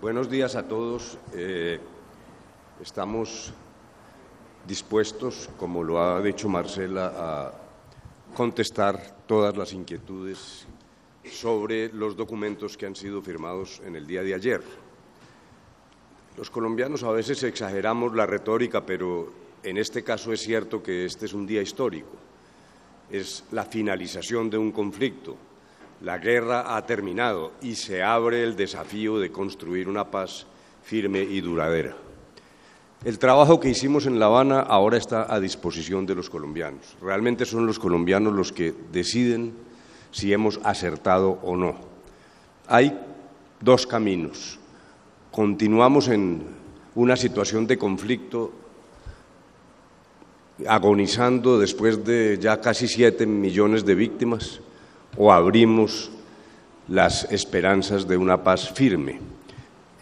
Buenos días a todos. Estamos dispuestos, como lo ha dicho Marcela, a contestar todas las inquietudes sobre los documentos que han sido firmados en el día de ayer. Los colombianos a veces exageramos la retórica, pero en este caso es cierto que este es un día histórico. Es la finalización de un conflicto. La guerra ha terminado y se abre el desafío de construir una paz firme y duradera. El trabajo que hicimos en La Habana ahora está a disposición de los colombianos. Realmente son los colombianos los que deciden si hemos acertado o no. Hay dos caminos. Continuamos en una situación de conflicto, agonizando después de ya casi 7 millones de víctimas, o abrimos las esperanzas de una paz firme.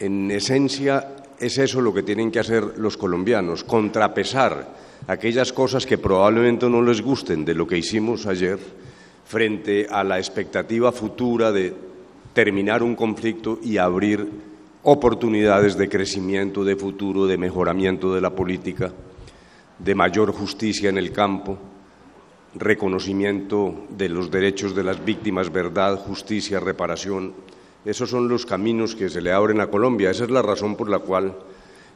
En esencia, es eso lo que tienen que hacer los colombianos, contrapesar aquellas cosas que probablemente no les gusten de lo que hicimos ayer frente a la expectativa futura de terminar un conflicto y abrir oportunidades de crecimiento, de futuro, de mejoramiento de la política, de mayor justicia en el campo, reconocimiento de los derechos de las víctimas, verdad, justicia, reparación. Esos son los caminos que se le abren a Colombia. Esa es la razón por la cual,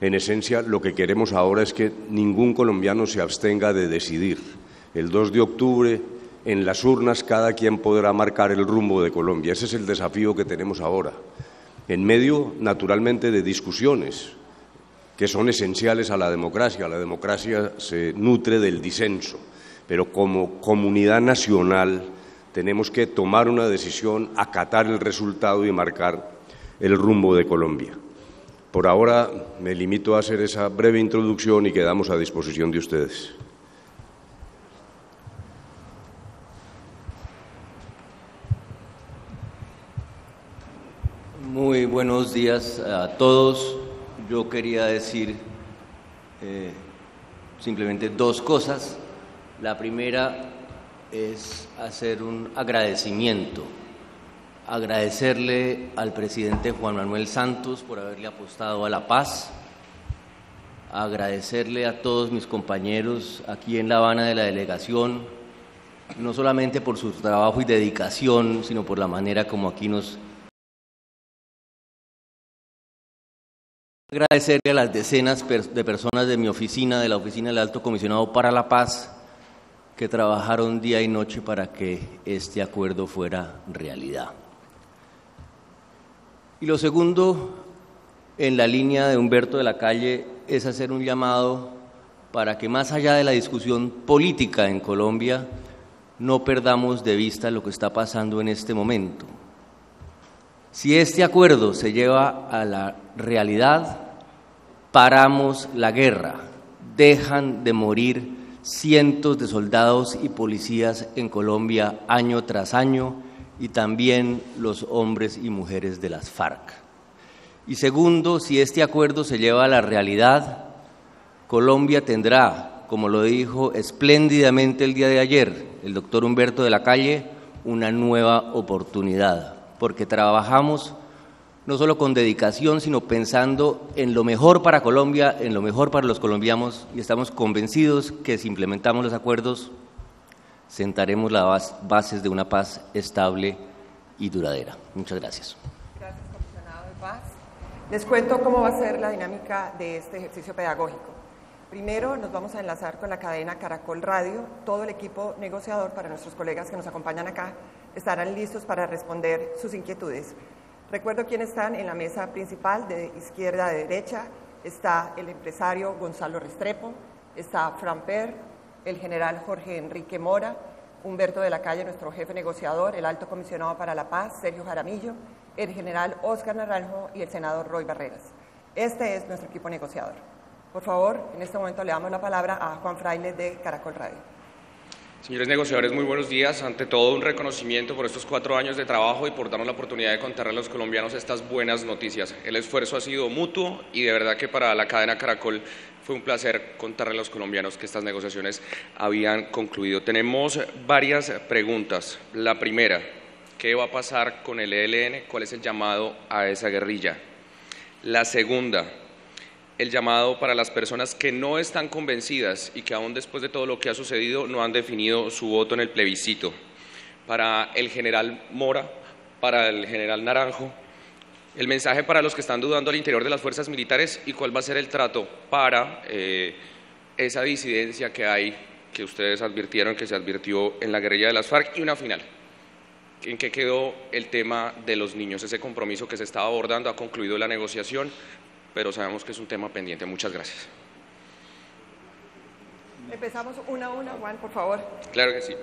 en esencia, lo que queremos ahora es que ningún colombiano se abstenga de decidir. El 2 de octubre, en las urnas, cada quien podrá marcar el rumbo de Colombia. Ese es el desafío que tenemos ahora, en medio, naturalmente, de discusiones que son esenciales a la democracia. La democracia se nutre del disenso, pero como comunidad nacional tenemos que tomar una decisión, acatar el resultado y marcar el rumbo de Colombia. Por ahora me limito a hacer esa breve introducción y quedamos a disposición de ustedes. Muy buenos días a todos. Yo quería decir simplemente dos cosas. La primera es hacer un agradecimiento, agradecerle al presidente Juan Manuel Santos por haberle apostado a la paz, agradecerle a todos mis compañeros aquí en La Habana de la delegación, no solamente por su trabajo y dedicación, sino por la manera como aquí nos... Agradecerle a las decenas de personas de mi oficina, de la Oficina del Alto Comisionado para la Paz, que trabajaron día y noche para que este acuerdo fuera realidad. Y lo segundo, en la línea de Humberto de la Calle, es hacer un llamado para que más allá de la discusión política en Colombia, no perdamos de vista lo que está pasando en este momento. Si este acuerdo se lleva a la realidad, paramos la guerra, dejan de morir cientos de soldados y policías en Colombia año tras año y también los hombres y mujeres de las FARC. Y segundo, si este acuerdo se lleva a la realidad, Colombia tendrá, como lo dijo espléndidamente el día de ayer el doctor Humberto de la Calle, una nueva oportunidad, porque trabajamos no solo con dedicación, sino pensando en lo mejor para Colombia, en lo mejor para los colombianos, y estamos convencidos que si implementamos los acuerdos, sentaremos las bases de una paz estable y duradera. Muchas gracias. Gracias, comisionado de Paz. Les cuento cómo va a ser la dinámica de este ejercicio pedagógico. Primero nos vamos a enlazar con la cadena Caracol Radio. Todo el equipo negociador, para nuestros colegas que nos acompañan acá, estarán listos para responder sus inquietudes. Recuerdo quiénes están en la mesa principal, de izquierda a derecha. Está el empresario Gonzalo Restrepo, está Fran Per, el general Jorge Enrique Mora, Humberto de la Calle, nuestro jefe negociador, el alto comisionado para la paz, Sergio Jaramillo, el general Óscar Naranjo y el senador Roy Barreras. Este es nuestro equipo negociador. Por favor, en este momento le damos la palabra a Juan Fraile de Caracol Radio. Señores negociadores, muy buenos días. Ante todo, un reconocimiento por estos 4 años de trabajo y por darnos la oportunidad de contarle a los colombianos estas buenas noticias. El esfuerzo ha sido mutuo y de verdad que para la cadena Caracol fue un placer contarle a los colombianos que estas negociaciones habían concluido. Tenemos varias preguntas. La primera, ¿qué va a pasar con el ELN? ¿Cuál es el llamado a esa guerrilla? La segunda, el llamado para las personas que no están convencidas y que aún después de todo lo que ha sucedido no han definido su voto en el plebiscito. Para el general Mora, para el general Naranjo, el mensaje para los que están dudando al interior de las fuerzas militares y cuál va a ser el trato para esa disidencia que hay, que ustedes advirtieron que se advirtió en la guerrilla de las FARC. Y una final, ¿en qué quedó el tema de los niños? Ese compromiso que se estaba abordando, ha concluido la negociación, pero sabemos que es un tema pendiente. Muchas gracias. Empezamos una a una, Juan, por favor. Claro que sí.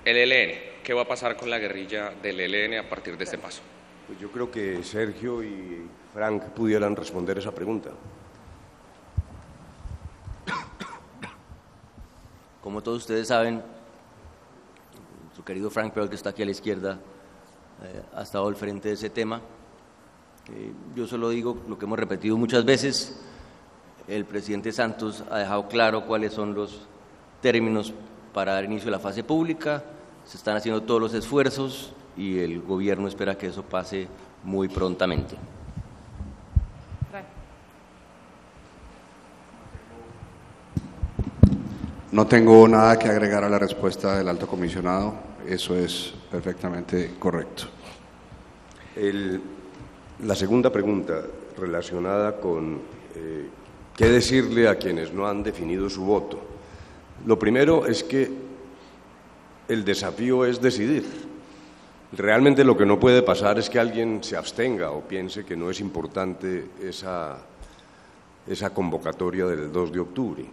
El ELN, ¿qué va a pasar con la guerrilla del ELN a partir de este paso? Pues yo creo que Sergio y Frank pudieran responder esa pregunta. Como todos ustedes saben, su querido Frank Pearl, que está aquí a la izquierda, ha estado al frente de ese tema. Yo solo digo lo que hemos repetido muchas veces: el presidente Santos ha dejado claro cuáles son los términos para dar inicio a la fase pública, se están haciendo todos los esfuerzos y el gobierno espera que eso pase muy prontamente. No tengo nada que agregar a la respuesta del alto comisionado, eso es perfectamente correcto. La segunda pregunta relacionada con qué decirle a quienes no han definido su voto. Lo primero es que el desafío es decidir. Realmente lo que no puede pasar es que alguien se abstenga o piense que no es importante esa convocatoria del 2 de octubre.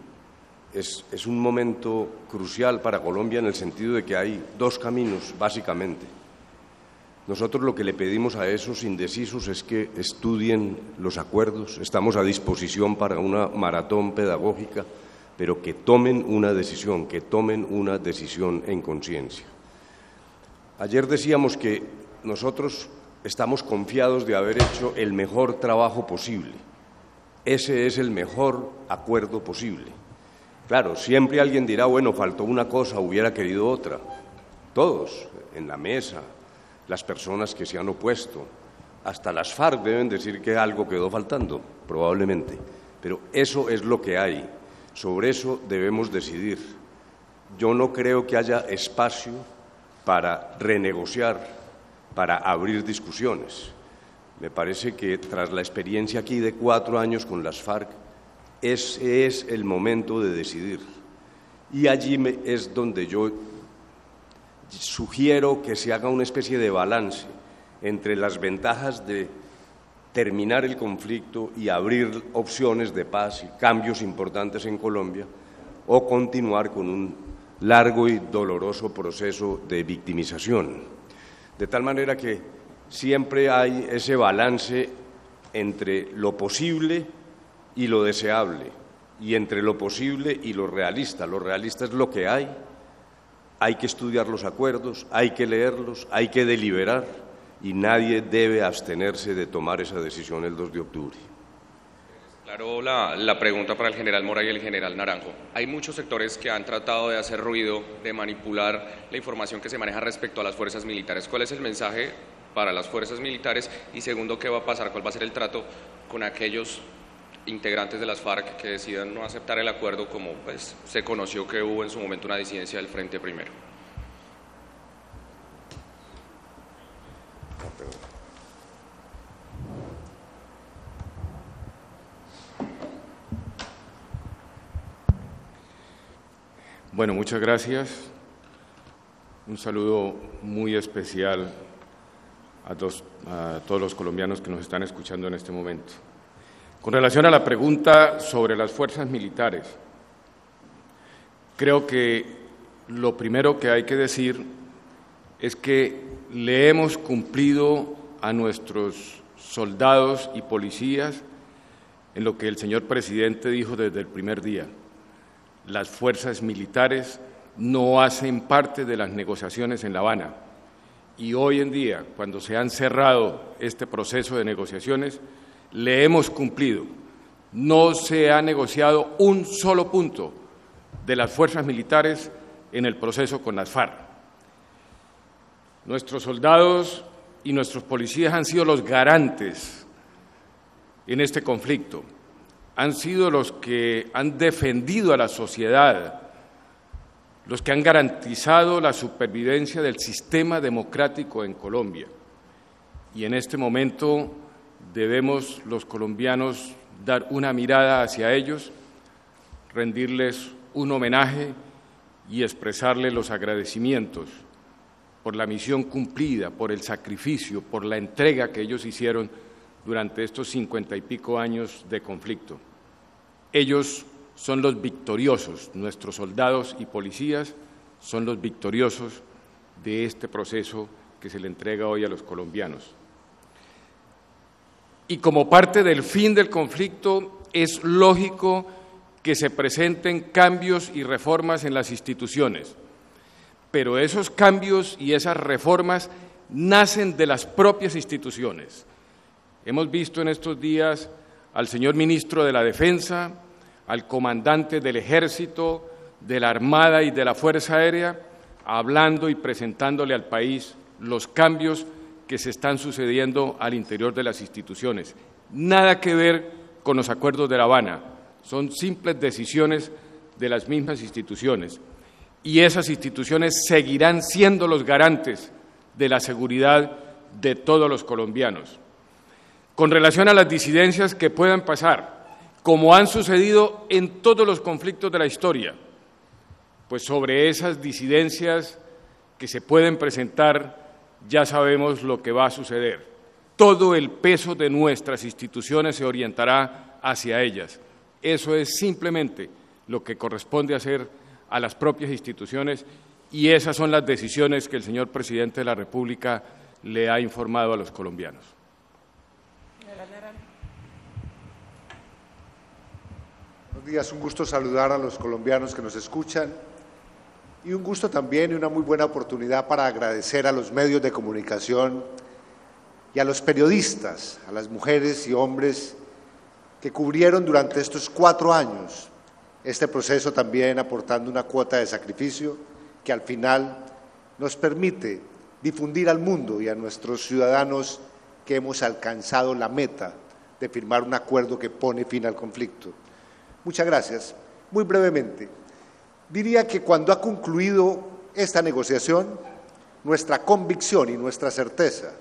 Es un momento crucial para Colombia en el sentido de que hay dos caminos, básicamente. Nosotros lo que le pedimos a esos indecisos es que estudien los acuerdos, estamos a disposición para una maratón pedagógica, pero que tomen una decisión en conciencia. Ayer decíamos que nosotros estamos confiados de haber hecho el mejor trabajo posible. Ese es el mejor acuerdo posible. Claro, siempre alguien dirá, bueno, faltó una cosa, hubiera querido otra. Todos, en la mesa, las personas que se han opuesto, hasta las FARC deben decir que algo quedó faltando, probablemente. Pero eso es lo que hay. Sobre eso debemos decidir. Yo no creo que haya espacio para renegociar, para abrir discusiones. Me parece que tras la experiencia aquí de 4 años con las FARC, ese es el momento de decidir. Y allí es donde yo sugiero que se haga una especie de balance entre las ventajas de terminar el conflicto y abrir opciones de paz y cambios importantes en Colombia, o continuar con un largo y doloroso proceso de victimización. De tal manera que siempre hay ese balance entre lo posible y lo deseable, y entre lo posible y lo realista. Lo realista es lo que hay que estudiar los acuerdos, hay que leerlos, hay que deliberar, y nadie debe abstenerse de tomar esa decisión el 2 de octubre. Claro, la pregunta para el general Mora y el general Naranjo. Hay muchos sectores que han tratado de hacer ruido, de manipular la información que se maneja respecto a las fuerzas militares. ¿Cuál es el mensaje para las fuerzas militares? Y segundo, ¿qué va a pasar? ¿Cuál va a ser el trato con aquellos integrantes de las FARC que decidan no aceptar el acuerdo, como pues se conoció que hubo en su momento una disidencia del Frente Primero? Bueno, muchas gracias. Un saludo muy especial a todos los colombianos que nos están escuchando en este momento. Con relación a la pregunta sobre las fuerzas militares, creo que lo primero que hay que decir es que le hemos cumplido a nuestros soldados y policías en lo que el señor presidente dijo desde el primer día. Las fuerzas militares no hacen parte de las negociaciones en La Habana, y hoy en día, cuando se han cerrado este proceso de negociaciones, le hemos cumplido. No se ha negociado un solo punto de las fuerzas militares en el proceso con las FARC. Nuestros soldados y nuestros policías han sido los garantes en este conflicto. Han sido los que han defendido a la sociedad, los que han garantizado la supervivencia del sistema democrático en Colombia. Y en este momento debemos los colombianos dar una mirada hacia ellos, rendirles un homenaje y expresarles los agradecimientos por la misión cumplida, por el sacrificio, por la entrega que ellos hicieron durante estos 50 y pico años de conflicto. Ellos son los victoriosos, nuestros soldados y policías son los victoriosos de este proceso que se le entrega hoy a los colombianos. Y como parte del fin del conflicto, es lógico que se presenten cambios y reformas en las instituciones, pero esos cambios y esas reformas nacen de las propias instituciones. Hemos visto en estos días al señor ministro de la Defensa, al comandante del Ejército, de la Armada y de la Fuerza Aérea, hablando y presentándole al país los cambios que se están sucediendo al interior de las instituciones. Nada que ver con los acuerdos de La Habana, son simples decisiones de las mismas instituciones. Y esas instituciones seguirán siendo los garantes de la seguridad de todos los colombianos. Con relación a las disidencias que puedan pasar, como han sucedido en todos los conflictos de la historia, pues sobre esas disidencias que se pueden presentar ya sabemos lo que va a suceder. Todo el peso de nuestras instituciones se orientará hacia ellas. Eso es simplemente lo que corresponde hacer a las propias instituciones y esas son las decisiones que el señor Presidente de la República le ha informado a los colombianos. Buenos días, un gusto saludar a los colombianos que nos escuchan y un gusto también y una muy buena oportunidad para agradecer a los medios de comunicación y a los periodistas, a las mujeres y hombres que cubrieron durante estos 4 años este proceso, también aportando una cuota de sacrificio que al final nos permite difundir al mundo y a nuestros ciudadanos que hemos alcanzado la meta de firmar un acuerdo que pone fin al conflicto. Muchas gracias. Muy brevemente, diría que cuando ha concluido esta negociación, nuestra convicción y nuestra certeza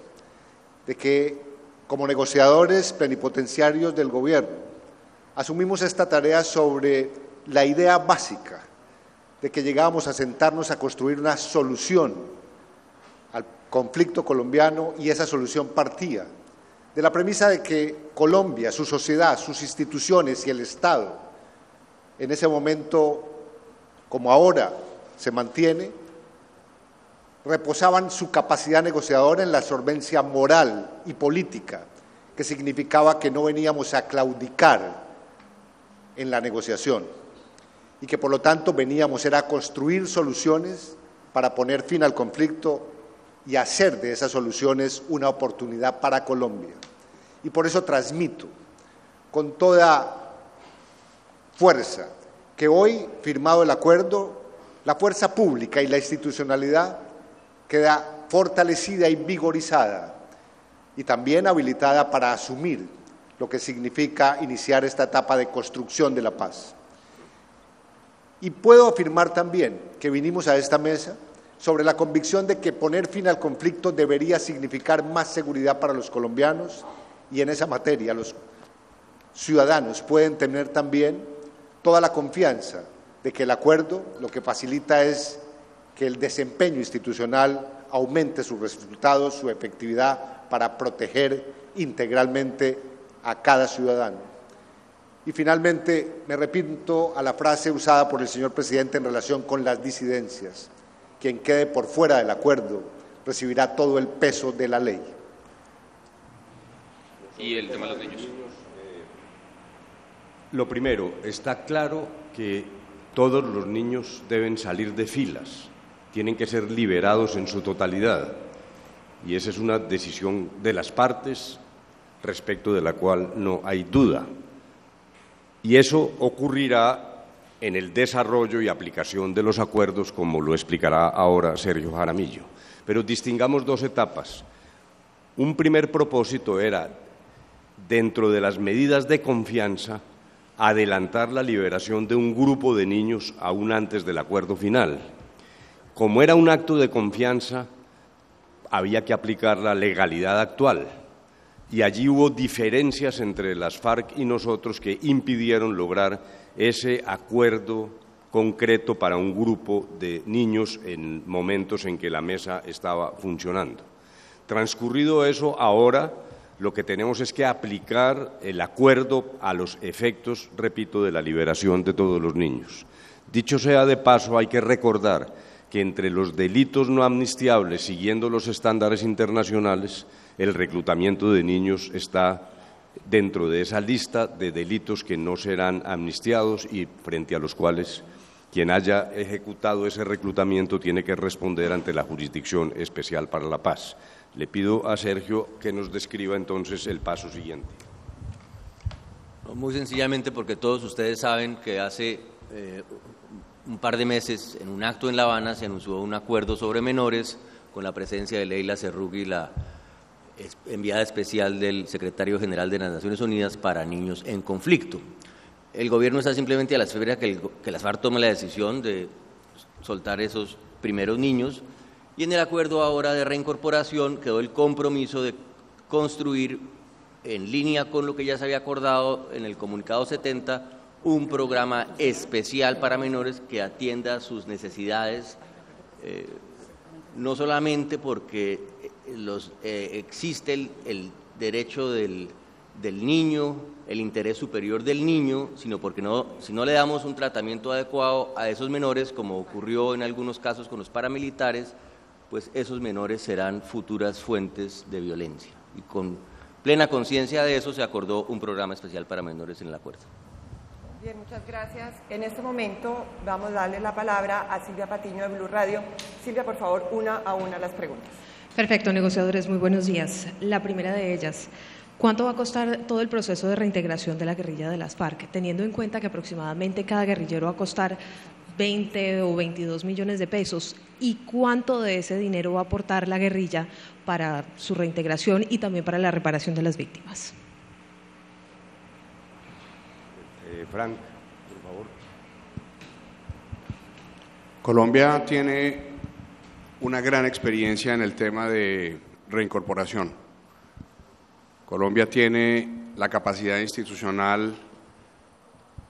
de que, como negociadores plenipotenciarios del Gobierno, asumimos esta tarea sobre la idea básica de que llegábamos a sentarnos a construir una solución al conflicto colombiano y esa solución partía de la premisa de que Colombia, su sociedad, sus instituciones y el Estado, en ese momento, como ahora se mantiene, reposaban su capacidad negociadora en la solvencia moral y política, que significaba que no veníamos a claudicar en la negociación y que por lo tanto veníamos a construir soluciones para poner fin al conflicto y hacer de esas soluciones una oportunidad para Colombia. Y por eso transmito con toda fuerza que hoy, firmado el acuerdo, la fuerza pública y la institucionalidad queda fortalecida y vigorizada y también habilitada para asumir lo que significa iniciar esta etapa de construcción de la paz. Y puedo afirmar también que vinimos a esta mesa sobre la convicción de que poner fin al conflicto debería significar más seguridad para los colombianos y en esa materia los ciudadanos pueden tener también toda la confianza de que el acuerdo lo que facilita es que el desempeño institucional aumente sus resultados, su efectividad para proteger integralmente a cada ciudadano. Y finalmente me repito a la frase usada por el señor Presidente en relación con las disidencias. Quien quede por fuera del acuerdo recibirá todo el peso de la ley. ¿Y el tema de los niños? Lo primero, está claro que todos los niños deben salir de filas, tienen que ser liberados en su totalidad y esa es una decisión de las partes respecto de la cual no hay duda. Y eso ocurrirá en el desarrollo y aplicación de los acuerdos, como lo explicará ahora Sergio Jaramillo. Pero distingamos 2 etapas. Un primer propósito era dentro de las medidas de confianza, adelantar la liberación de un grupo de niños aún antes del acuerdo final. Como era un acto de confianza, había que aplicar la legalidad actual, y allí hubo diferencias entre las FARC y nosotros que impidieron lograr ese acuerdo concreto para un grupo de niños en momentos en que la mesa estaba funcionando. Transcurrido eso, ahora lo que tenemos es que aplicar el acuerdo a los efectos, repito, de la liberación de todos los niños. Dicho sea de paso, hay que recordar que entre los delitos no amnistiables, siguiendo los estándares internacionales, el reclutamiento de niños está dentro de esa lista de delitos que no serán amnistiados y frente a los cuales quien haya ejecutado ese reclutamiento tiene que responder ante la Jurisdicción Especial para la Paz. Le pido a Sergio que nos describa entonces el paso siguiente. Muy sencillamente porque todos ustedes saben que hace un par de meses, en un acto en La Habana, se anunció un acuerdo sobre menores con la presencia de Leila Cerrugui, la enviada especial del Secretario General de las Naciones Unidas para niños en conflicto. El gobierno está simplemente a la espera que las FARC tome la decisión de soltar esos primeros niños, y en el acuerdo ahora de reincorporación quedó el compromiso de construir, en línea con lo que ya se había acordado en el comunicado 70, un programa especial para menores que atienda sus necesidades, no solamente porque existe el derecho del niño, el interés superior del niño, sino porque si no le damos un tratamiento adecuado a esos menores, como ocurrió en algunos casos con los paramilitares, pues esos menores serán futuras fuentes de violencia. Y con plena conciencia de eso se acordó un programa especial para menores en el acuerdo. Bien, muchas gracias. En este momento vamos a darle la palabra a Silvia Patiño de Blue Radio. Silvia, por favor, una a una las preguntas. Perfecto, negociadores, muy buenos días. La primera de ellas, ¿cuánto va a costar todo el proceso de reintegración de la guerrilla de las FARC, teniendo en cuenta que aproximadamente cada guerrillero va a costar 20 o 22 millones de pesos? ¿Y cuánto de ese dinero va a aportar la guerrilla para su reintegración y también para la reparación de las víctimas? Frank, por favor. Colombia tiene una gran experiencia en el tema de reincorporación. Colombia tiene la capacidad institucional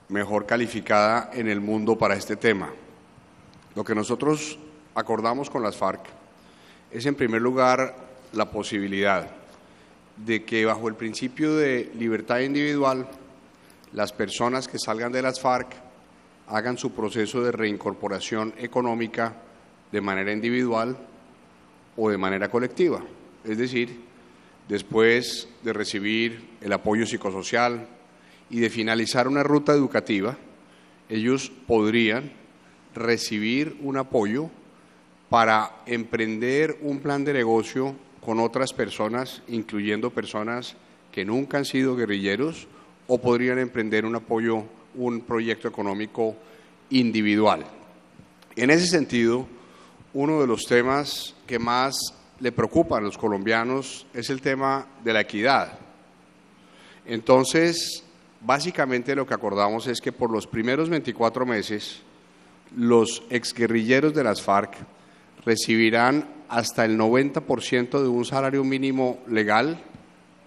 mejor calificada en el mundo para este tema. Lo que nosotros acordamos con las FARC es, en primer lugar, la posibilidad de que, bajo el principio de libertad individual, las personas que salgan de las FARC hagan su proceso de reincorporación económica de manera individual o de manera colectiva. Es decir, después de recibir el apoyo psicosocial y de finalizar una ruta educativa, ellos podrían recibir un apoyo para emprender un plan de negocio con otras personas, incluyendo personas que nunca han sido guerrilleros, o podrían emprender un proyecto económico individual. En ese sentido, uno de los temas que más le preocupan a los colombianos es el tema de la equidad. Entonces, básicamente lo que acordamos es que por los primeros 24 meses, los exguerrilleros de las FARC recibirán hasta el 90% de un salario mínimo legal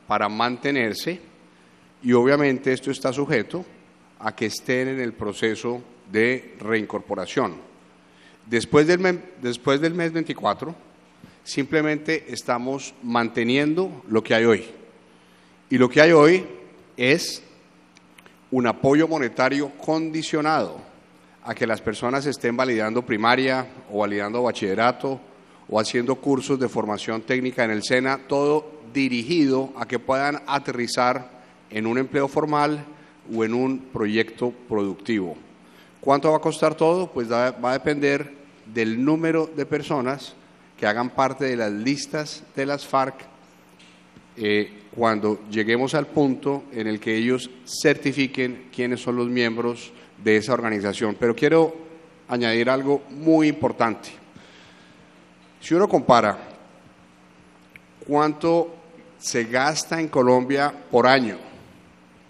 para mantenerse, y obviamente esto está sujeto a que estén en el proceso de reincorporación. Después del mes 24, simplemente estamos manteniendo lo que hay hoy. Y lo que hay hoy es un apoyo monetario condicionado a que las personas estén validando primaria o validando bachillerato o haciendo cursos de formación técnica en el SENA, todo dirigido a que puedan aterrizar en un empleo formal o en un proyecto productivo. ¿Cuánto va a costar todo? Pues va a depender del número de personas que hagan parte de las listas de las FARC cuando lleguemos al punto en el que ellos certifiquen quiénes son los miembros de esa organización. Pero quiero añadir algo muy importante. Si uno compara cuánto se gasta en Colombia por año,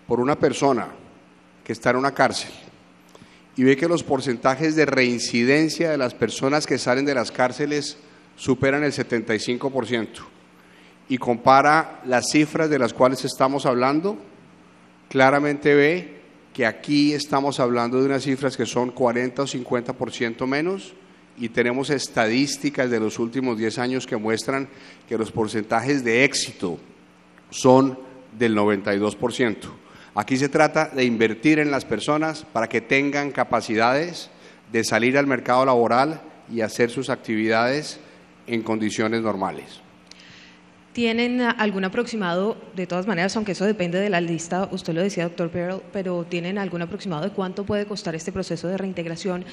por una persona que está en una cárcel, y ve que los porcentajes de reincidencia de las personas que salen de las cárceles superan el 75%, y compara las cifras de las cuales estamos hablando, claramente ve que aquí estamos hablando de unas cifras que son 40 o 50% menos, y tenemos estadísticas de los últimos 10 años que muestran que los porcentajes de éxito son del 92%. Aquí se trata de invertir en las personas para que tengan capacidades de salir al mercado laboral y hacer sus actividades en condiciones normales. ¿Tienen algún aproximado, de todas maneras, aunque eso depende de la lista, usted lo decía, doctor Pearl, pero tienen algún aproximado de cuánto puede costar este proceso de reintegración?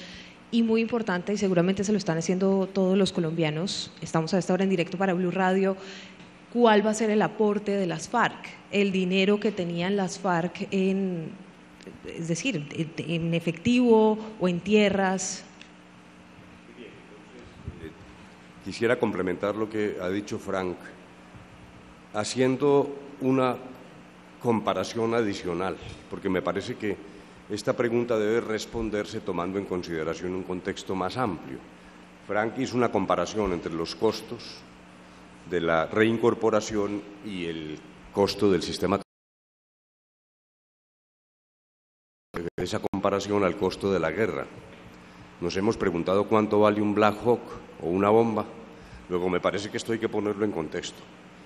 Y muy importante, y seguramente se lo están haciendo todos los colombianos, estamos a esta hora en directo para Blue Radio, ¿cuál va a ser el aporte de las FARC? El dinero que tenían las FARC es decir, en efectivo o en tierras. Quisiera complementar lo que ha dicho Frank, haciendo una comparación adicional, porque me parece que esta pregunta debe responderse tomando en consideración un contexto más amplio. Frank hizo una comparación entre los costos de la reincorporación y el costo del sistema. Esa comparación al costo de la guerra. Nos hemos preguntado cuánto vale un Black Hawk o una bomba. Luego me parece que esto hay que ponerlo en contexto,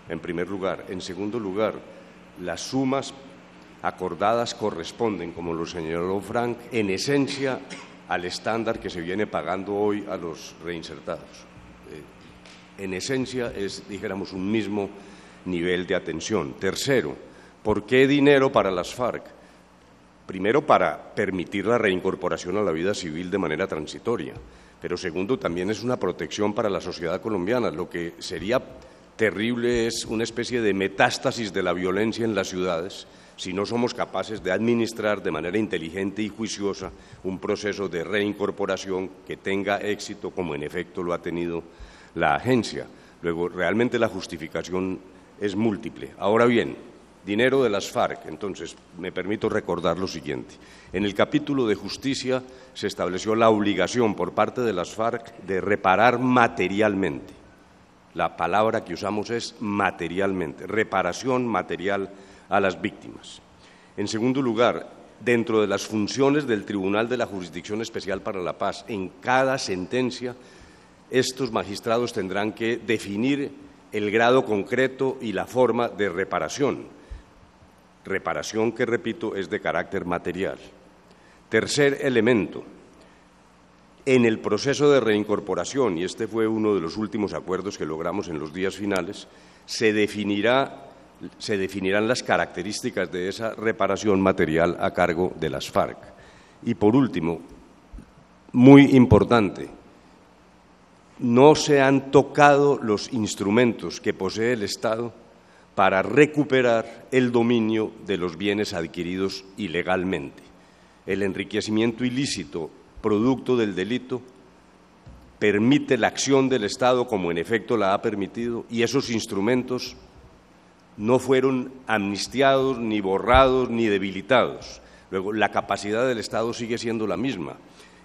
en primer lugar. En segundo lugar, las sumas acordadas corresponden, como lo señaló Frank, en esencia al estándar que se viene pagando hoy a los reinsertados. En esencia es, dijéramos, un mismo nivel de atención. Tercero, ¿por qué dinero para las FARC? Primero, para permitir la reincorporación a la vida civil de manera transitoria, pero segundo, también es una protección para la sociedad colombiana. Lo que sería terrible es una especie de metástasis de la violencia en las ciudades si no somos capaces de administrar de manera inteligente y juiciosa un proceso de reincorporación que tenga éxito, como en efecto lo ha tenido la agencia. Luego, realmente la justificación es múltiple. Ahora bien, dinero de las FARC. Entonces, me permito recordar lo siguiente. En el capítulo de justicia se estableció la obligación por parte de las FARC de reparar materialmente. La palabra que usamos es materialmente, reparación material a las víctimas. En segundo lugar, dentro de las funciones del Tribunal de la Jurisdicción Especial para la Paz, en cada sentencia, estos magistrados tendrán que definir el grado concreto y la forma de reparación. Reparación que, repito, es de carácter material. Tercer elemento, en el proceso de reincorporación, y este fue uno de los últimos acuerdos que logramos en los días finales, se definirán las características de esa reparación material a cargo de las FARC. Y por último, muy importante, no se han tocado los instrumentos que posee el Estado para recuperar el dominio de los bienes adquiridos ilegalmente. El enriquecimiento ilícito producto del delito permite la acción del Estado como en efecto la ha permitido, y esos instrumentos no fueron amnistiados, ni borrados, ni debilitados. Luego, la capacidad del Estado sigue siendo la misma.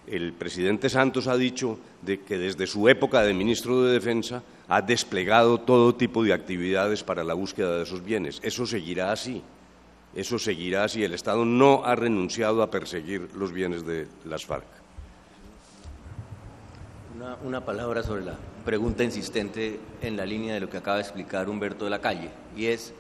El presidente Santos ha dicho que desde su época de ministro de Defensa ha desplegado todo tipo de actividades para la búsqueda de esos bienes. Eso seguirá así. Eso seguirá así. El Estado no ha renunciado a perseguir los bienes de las FARC. Una palabra sobre la pregunta insistente en la línea de lo que acaba de explicar Humberto de la Calle, y es,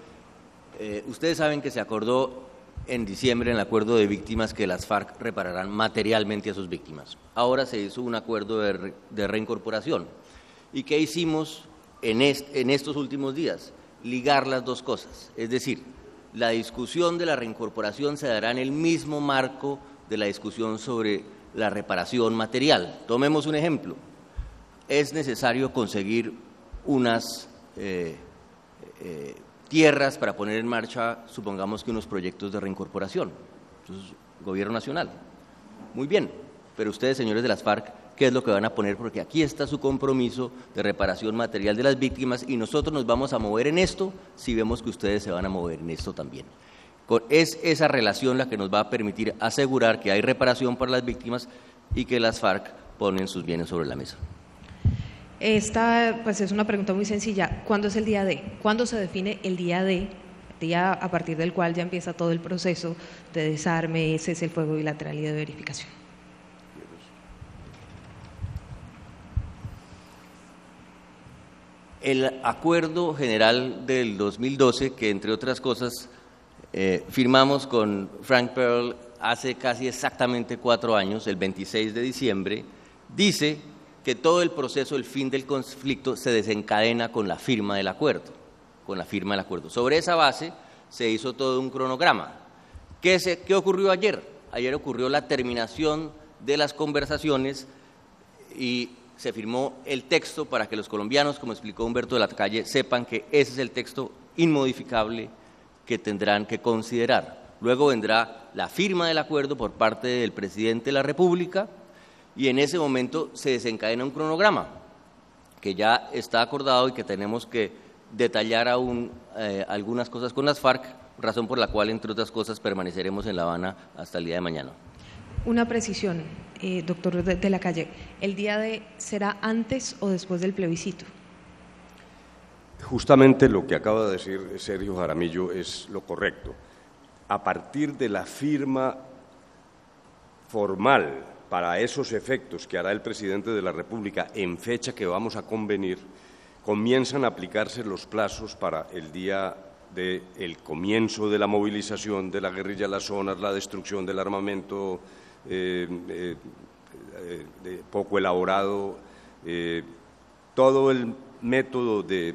ustedes saben que se acordó en diciembre en el acuerdo de víctimas que las FARC repararán materialmente a sus víctimas. Ahora se hizo un acuerdo de reincorporación. ¿Y qué hicimos en estos últimos días? Ligar las dos cosas, es decir, la discusión de la reincorporación se dará en el mismo marco de la discusión sobre la reparación material. Tomemos un ejemplo. Es necesario conseguir unas tierras para poner en marcha, supongamos que unos proyectos de reincorporación. Entonces, Gobierno Nacional. Muy bien, pero ustedes, señores de las FARC, qué es lo que van a poner, porque aquí está su compromiso de reparación material de las víctimas y nosotros nos vamos a mover en esto si vemos que ustedes se van a mover en esto también. Es esa relación la que nos va a permitir asegurar que hay reparación para las víctimas y que las FARC ponen sus bienes sobre la mesa. Esta pues es una pregunta muy sencilla. ¿Cuándo es el día D? ¿Cuándo se define el día D? Día a partir del cual ya empieza todo el proceso de desarme, cese el fuego bilateral y de verificación. El acuerdo general del 2012, que entre otras cosas firmamos con Frank Pearl hace casi exactamente 4 años, el 26 de diciembre, dice que todo el proceso, el fin del conflicto, se desencadena con la firma del acuerdo. Sobre esa base se hizo todo un cronograma. ¿Qué ocurrió ayer? Ayer ocurrió la terminación de las conversaciones y se firmó el texto para que los colombianos, como explicó Humberto de la Calle, sepan que ese es el texto inmodificable que tendrán que considerar. Luego vendrá la firma del acuerdo por parte del presidente de la República y en ese momento se desencadena un cronograma que ya está acordado y que tenemos que detallar aún algunas cosas con las FARC, razón por la cual, entre otras cosas, permaneceremos en La Habana hasta el día de mañana. Una precisión, doctor de la Calle, ¿el día D será antes o después del plebiscito? Justamente lo que acaba de decir Sergio Jaramillo es lo correcto. A partir de la firma formal para esos efectos que hará el presidente de la República en fecha que vamos a convenir, comienzan a aplicarse los plazos para el día del comienzo de la movilización de la guerrilla a las zonas, la destrucción del armamento poco elaborado, todo el método de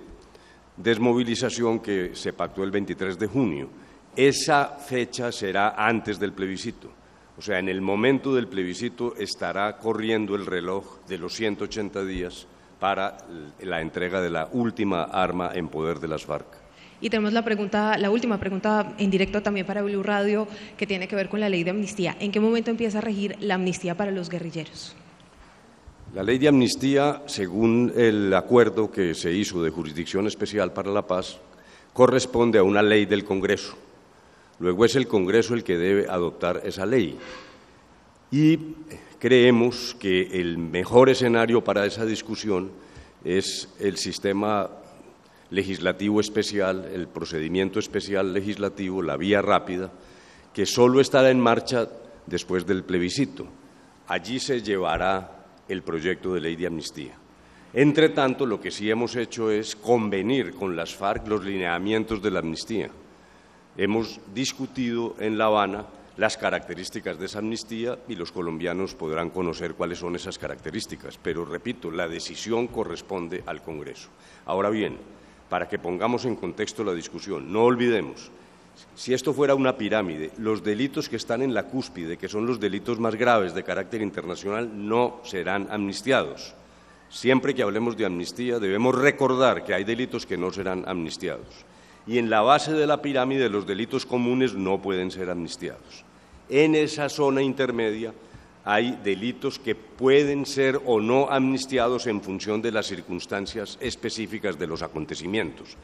desmovilización que se pactó el 23 de junio. Esa fecha será antes del plebiscito. O sea, en el momento del plebiscito estará corriendo el reloj de los 180 días para la entrega de la última arma en poder de las FARC. Y tenemos la última pregunta en directo también para Blue Radio, que tiene que ver con la ley de amnistía. ¿En qué momento empieza a regir la amnistía para los guerrilleros? La ley de amnistía, según el acuerdo que se hizo de Jurisdicción Especial para la Paz, corresponde a una ley del Congreso. Luego es el Congreso el que debe adoptar esa ley. Y creemos que el mejor escenario para esa discusión es el sistema legislativo especial, el procedimiento especial legislativo, la vía rápida, que solo estará en marcha después del plebiscito. Allí se llevará el proyecto de ley de amnistía. Entre tanto, lo que sí hemos hecho es convenir con las FARC los lineamientos de la amnistía. Hemos discutido en La Habana las características de esa amnistía y los colombianos podrán conocer cuáles son esas características. Pero, repito, la decisión corresponde al Congreso. Ahora bien, para que pongamos en contexto la discusión, no olvidemos, si esto fuera una pirámide, los delitos que están en la cúspide, que son los delitos más graves de carácter internacional, no serán amnistiados. Siempre que hablemos de amnistía debemos recordar que hay delitos que no serán amnistiados. Y en la base de la pirámide los delitos comunes no pueden ser amnistiados. En esa zona intermedia hay delitos que pueden ser o no amnistiados en función de las circunstancias específicas de los acontecimientos.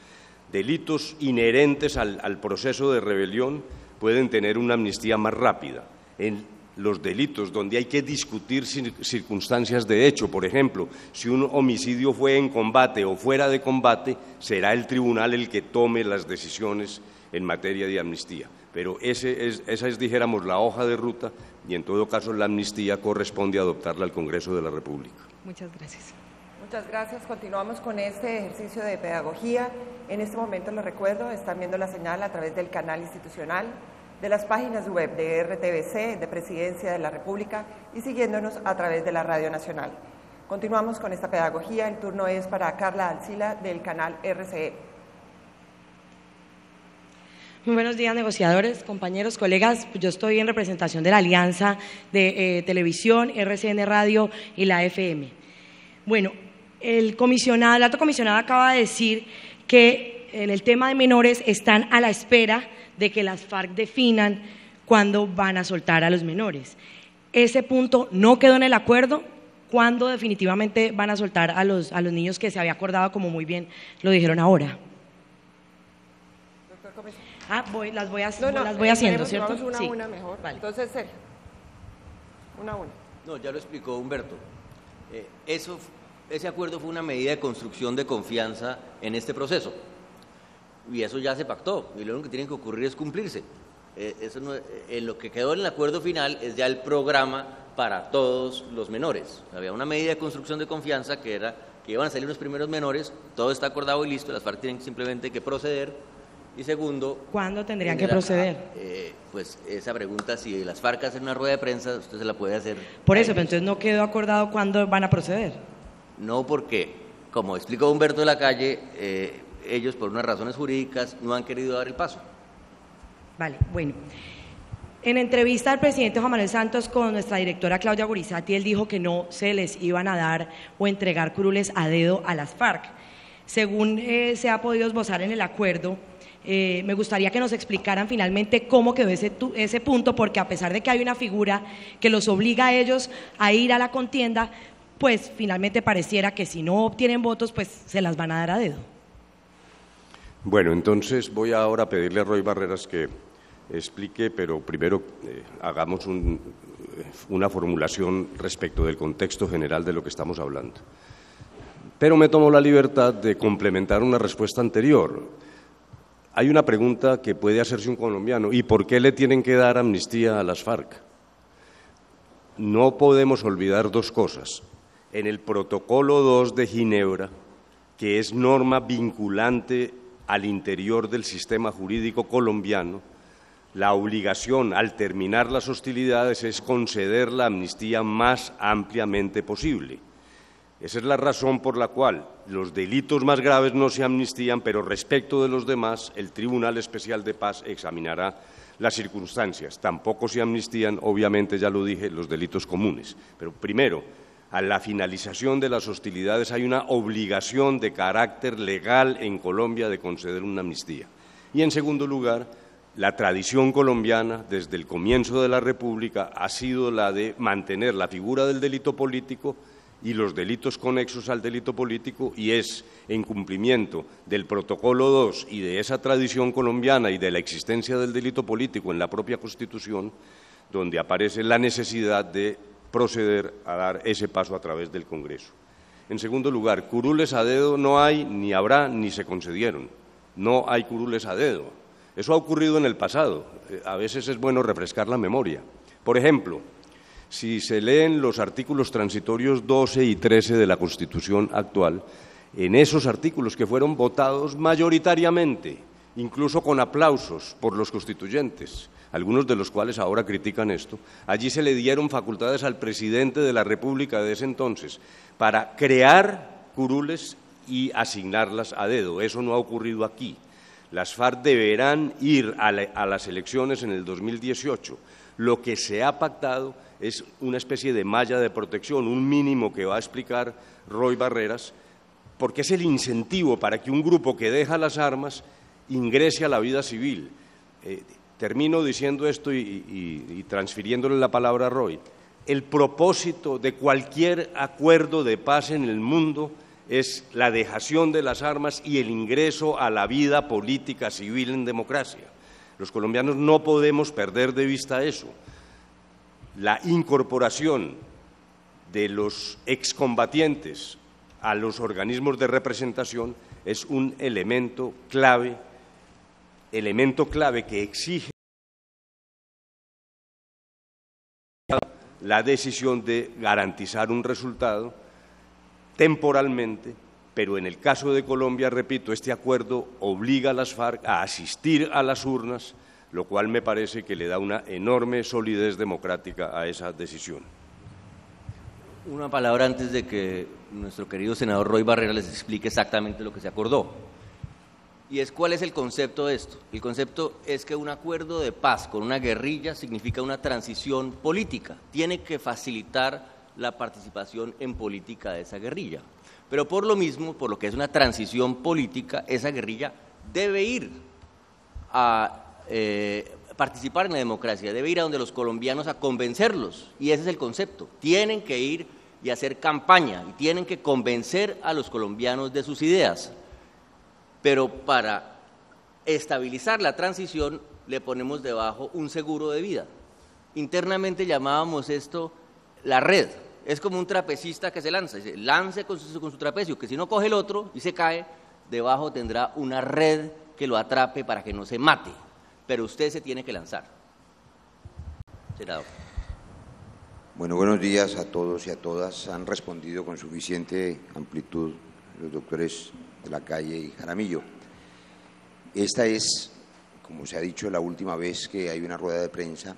Delitos inherentes al proceso de rebelión pueden tener una amnistía más rápida. En los delitos donde hay que discutir circunstancias de hecho, por ejemplo, si un homicidio fue en combate o fuera de combate, será el tribunal el que tome las decisiones en materia de amnistía. Pero esa es, dijéramos, la hoja de ruta y, en todo caso, la amnistía corresponde adoptarla al Congreso de la República. Muchas gracias. Muchas gracias. Continuamos con este ejercicio de pedagogía. En este momento les recuerdo, están viendo la señal a través del canal institucional, de las páginas web de RTBC, de Presidencia de la República y siguiéndonos a través de la Radio Nacional. Continuamos con esta pedagogía. El turno es para Carla Alcila del canal RCE. Muy buenos días, negociadores, compañeros, colegas. Yo estoy en representación de la Alianza de Televisión, RCN Radio y la FM. Bueno, el alto comisionado acaba de decir que en el tema de menores están a la espera de que las FARC definan cuándo van a soltar a los menores. Ese punto no quedó en el acuerdo. ¿cuándo definitivamente van a soltar a los niños que se había acordado, como muy bien lo dijeron ahora? Las voy haciendo, ¿cierto? Vamos sí. una mejor. Vale. Entonces, Sergio, una. No, ya lo explicó Humberto. Ese acuerdo fue una medida de construcción de confianza en este proceso. Y eso ya se pactó, y lo único que tiene que ocurrir es cumplirse. Eso no, lo que quedó en el acuerdo final es ya el programa para todos los menores. Había una medida de construcción de confianza que era que iban a salir los primeros menores, todo está acordado y listo, las FARC tienen simplemente que proceder. Y segundo, ¿cuándo tendrían que proceder? Pues esa pregunta, si las FARC hacen una rueda de prensa, usted se la puede hacer. Por eso, pero entonces no quedó acordado cuándo van a proceder. No, porque, como explicó Humberto de la Calle, ellos por unas razones jurídicas no han querido dar el paso. Vale, bueno. En entrevista al presidente Juan Manuel Santos con nuestra directora Claudia Gorizati, él dijo que no se les iban a dar o entregar curules a dedo a las FARC. Según se ha podido esbozar en el acuerdo, me gustaría que nos explicaran finalmente cómo quedó ese punto, porque a pesar de que hay una figura que los obliga a ellos a ir a la contienda, pues finalmente pareciera que si no obtienen votos, pues se las van a dar a dedo. Bueno, entonces voy ahora a pedirle a Roy Barreras que explique, pero primero hagamos una formulación respecto del contexto general de lo que estamos hablando. Pero me tomo la libertad de complementar una respuesta anterior. Hay una pregunta que puede hacerse un colombiano: ¿y por qué le tienen que dar amnistía a las FARC? No podemos olvidar dos cosas. En el Protocolo 2 de Ginebra, que es norma vinculante al interior del sistema jurídico colombiano, la obligación al terminar las hostilidades es conceder la amnistía más ampliamente posible. Esa es la razón por la cual los delitos más graves no se amnistían, pero respecto de los demás, el Tribunal Especial de Paz examinará las circunstancias. Tampoco se amnistían, obviamente, ya lo dije, los delitos comunes. Pero primero, a la finalización de las hostilidades hay una obligación de carácter legal en Colombia de conceder una amnistía. Y en segundo lugar, la tradición colombiana desde el comienzo de la República ha sido la de mantener la figura del delito político y los delitos conexos al delito político, y es en cumplimiento del Protocolo 2 y de esa tradición colombiana y de la existencia del delito político en la propia Constitución donde aparece la necesidad de proceder a dar ese paso a través del Congreso. En segundo lugar, curules a dedo no hay, ni habrá, ni se concedieron. No hay curules a dedo. Eso ha ocurrido en el pasado. A veces es bueno refrescar la memoria. Por ejemplo, si se leen los artículos transitorios 12 y 13 de la Constitución actual, en esos artículos que fueron votados mayoritariamente, incluso con aplausos por los constituyentes, algunos de los cuales ahora critican esto, allí se le dieron facultades al presidente de la República de ese entonces para crear curules y asignarlas a dedo. Eso no ha ocurrido aquí. Las FARC deberán ir a las elecciones en el 2018. Lo que se ha pactado es una especie de malla de protección, un mínimo que va a explicar Roy Barreras, porque es el incentivo para que un grupo que deja las armas ingrese a la vida civil. Termino diciendo esto y transfiriéndole la palabra a Roy. El propósito de cualquier acuerdo de paz en el mundo es la dejación de las armas y el ingreso a la vida política civil en democracia. Los colombianos no podemos perder de vista eso. La incorporación de los excombatientes a los organismos de representación es un elemento clave que exige la decisión de garantizar un resultado temporalmente, pero en el caso de Colombia, repito, este acuerdo obliga a las FARC a asistir a las urnas, lo cual me parece que le da una enorme solidez democrática a esa decisión. Una palabra antes de que nuestro querido senador Roy Barreras les explique exactamente lo que se acordó. Y es cuál es el concepto de esto. El concepto es que un acuerdo de paz con una guerrilla significa una transición política. Tiene que facilitar la participación en política de esa guerrilla. Pero por lo mismo, por lo que es una transición política, esa guerrilla debe ir a participar en la democracia, debe ir a donde los colombianos a convencerlos. Y ese es el concepto. Tienen que ir y hacer campaña, y tienen que convencer a los colombianos de sus ideas. Pero para estabilizar la transición le ponemos debajo un seguro de vida. Internamente llamábamos esto la red. Es como un trapecista que se lanza, dice, lance con su trapecio, que si no coge el otro y se cae, debajo tendrá una red que lo atrape para que no se mate, pero usted se tiene que lanzar. Senador. Bueno, buenos días a todos y a todas. Han respondido con suficiente amplitud los doctores de la Calle y Jaramillo. Esta es, como se ha dicho, la última vez que hay una rueda de prensa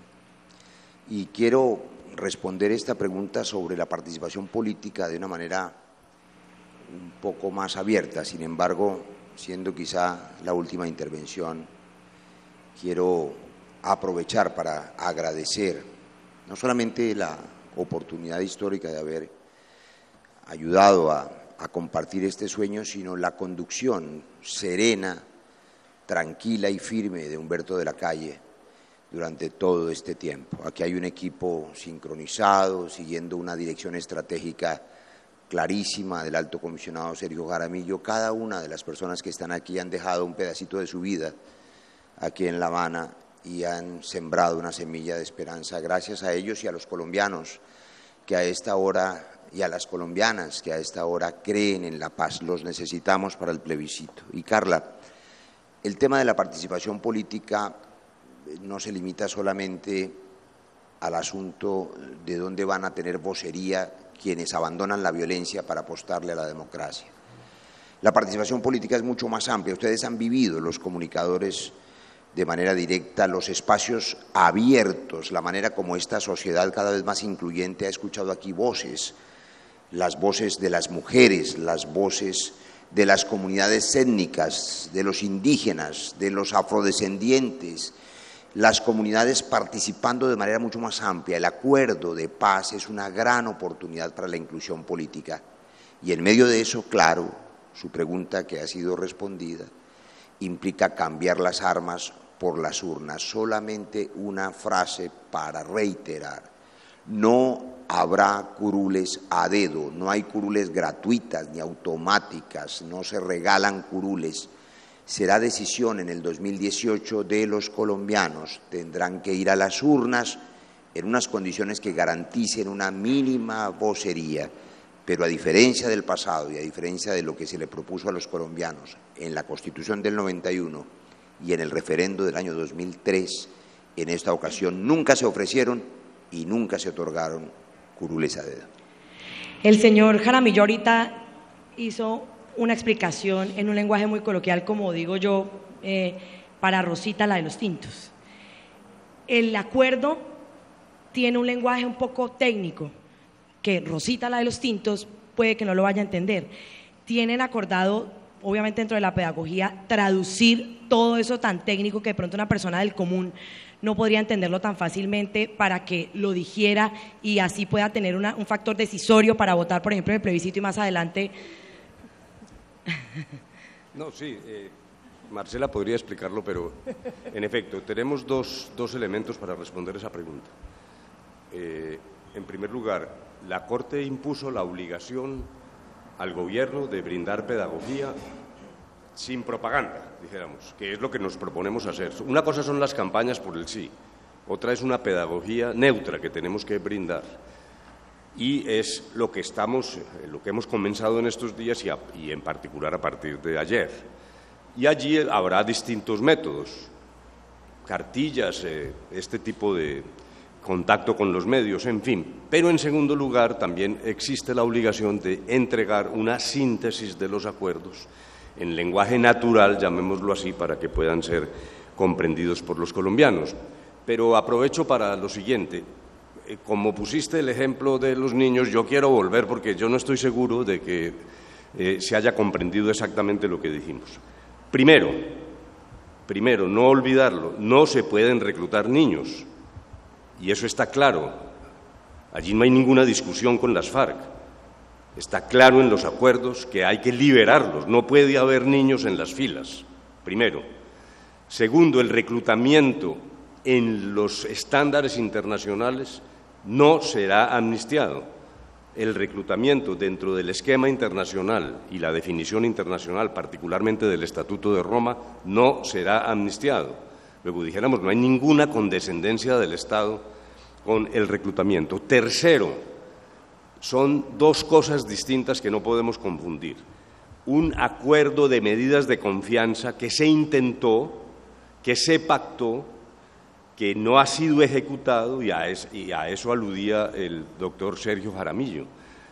y quiero responder esta pregunta sobre la participación política de una manera un poco más abierta. Sin embargo, siendo quizá la última intervención, quiero aprovechar para agradecer no solamente la oportunidad histórica de haber ayudado a compartir este sueño, sino la conducción serena, tranquila y firme de Humberto de la Calle durante todo este tiempo. Aquí hay un equipo sincronizado, siguiendo una dirección estratégica clarísima del alto comisionado Sergio Jaramillo. Cada una de las personas que están aquí han dejado un pedacito de su vida aquí en La Habana y han sembrado una semilla de esperanza. Gracias a ellos y a los colombianos que a esta hora, y a las colombianas que a esta hora creen en la paz. Los necesitamos para el plebiscito. Y Carla, el tema de la participación política no se limita solamente al asunto de dónde van a tener vocería quienes abandonan la violencia para apostarle a la democracia. La participación política es mucho más amplia. Ustedes han vivido, los comunicadores, de manera directa, los espacios abiertos, la manera como esta sociedad cada vez más incluyente ha escuchado aquí voces, las voces de las mujeres, las voces de las comunidades étnicas, de los indígenas, de los afrodescendientes, las comunidades participando de manera mucho más amplia. El acuerdo de paz es una gran oportunidad para la inclusión política. Y en medio de eso, claro, su pregunta que ha sido respondida, implica cambiar las armas por las urnas. Solamente una frase para reiterar: no habrá curules a dedo, no hay curules gratuitas ni automáticas, no se regalan curules. Será decisión en el 2018 de los colombianos. Tendrán que ir a las urnas en unas condiciones que garanticen una mínima vocería, pero a diferencia del pasado y a diferencia de lo que se le propuso a los colombianos en la Constitución del 91 y en el referendo del año 2003, en esta ocasión nunca se ofrecieron y nunca se otorgaron curules a dedo. El señor Jaramillo ahorita hizo una explicación en un lenguaje muy coloquial, como digo yo, para Rosita, la de los tintos. El acuerdo tiene un lenguaje un poco técnico, que Rosita, la de los tintos, puede que no lo vaya a entender. Tienen acordado, obviamente dentro de la pedagogía, traducir todo eso tan técnico que de pronto una persona del común no podría entenderlo tan fácilmente, para que lo dijera y así pueda tener un factor decisorio para votar, por ejemplo, en el plebiscito y más adelante. No, sí, Marcela podría explicarlo, pero en efecto, tenemos dos elementos para responder esa pregunta. En primer lugar, la Corte impuso la obligación al gobierno de brindar pedagogía sin propaganda, dijéramos, que es lo que nos proponemos hacer. Una cosa son las campañas por el sí, otra es una pedagogía neutra que tenemos que brindar. Y es lo que hemos comenzado en estos días y en particular a partir de ayer. Y allí habrá distintos métodos, cartillas, este tipo de contacto con los medios, en fin. Pero en segundo lugar también existe la obligación de entregar una síntesis de los acuerdos en lenguaje natural, llamémoslo así, para que puedan ser comprendidos por los colombianos. Pero aprovecho para lo siguiente. Como pusiste el ejemplo de los niños, yo quiero volver porque yo no estoy seguro de que se haya comprendido exactamente lo que dijimos. Primero, no olvidarlo, no se pueden reclutar niños, y eso está claro. Allí no hay ninguna discusión con las FARC. Está claro en los acuerdos que hay que liberarlos, no puede haber niños en las filas, primero. Segundo, el reclutamiento en los estándares internacionales no será amnistiado. el reclutamiento dentro del esquema internacional y la definición internacional, particularmente del Estatuto de Roma, no será amnistiado. Luego dijéramos, no hay ninguna condescendencia del Estado con el reclutamiento. Tercero, son dos cosas distintas que no podemos confundir. Un acuerdo de medidas de confianza que se intentó, que se pactó, que no ha sido ejecutado, y a eso aludía el doctor Sergio Jaramillo.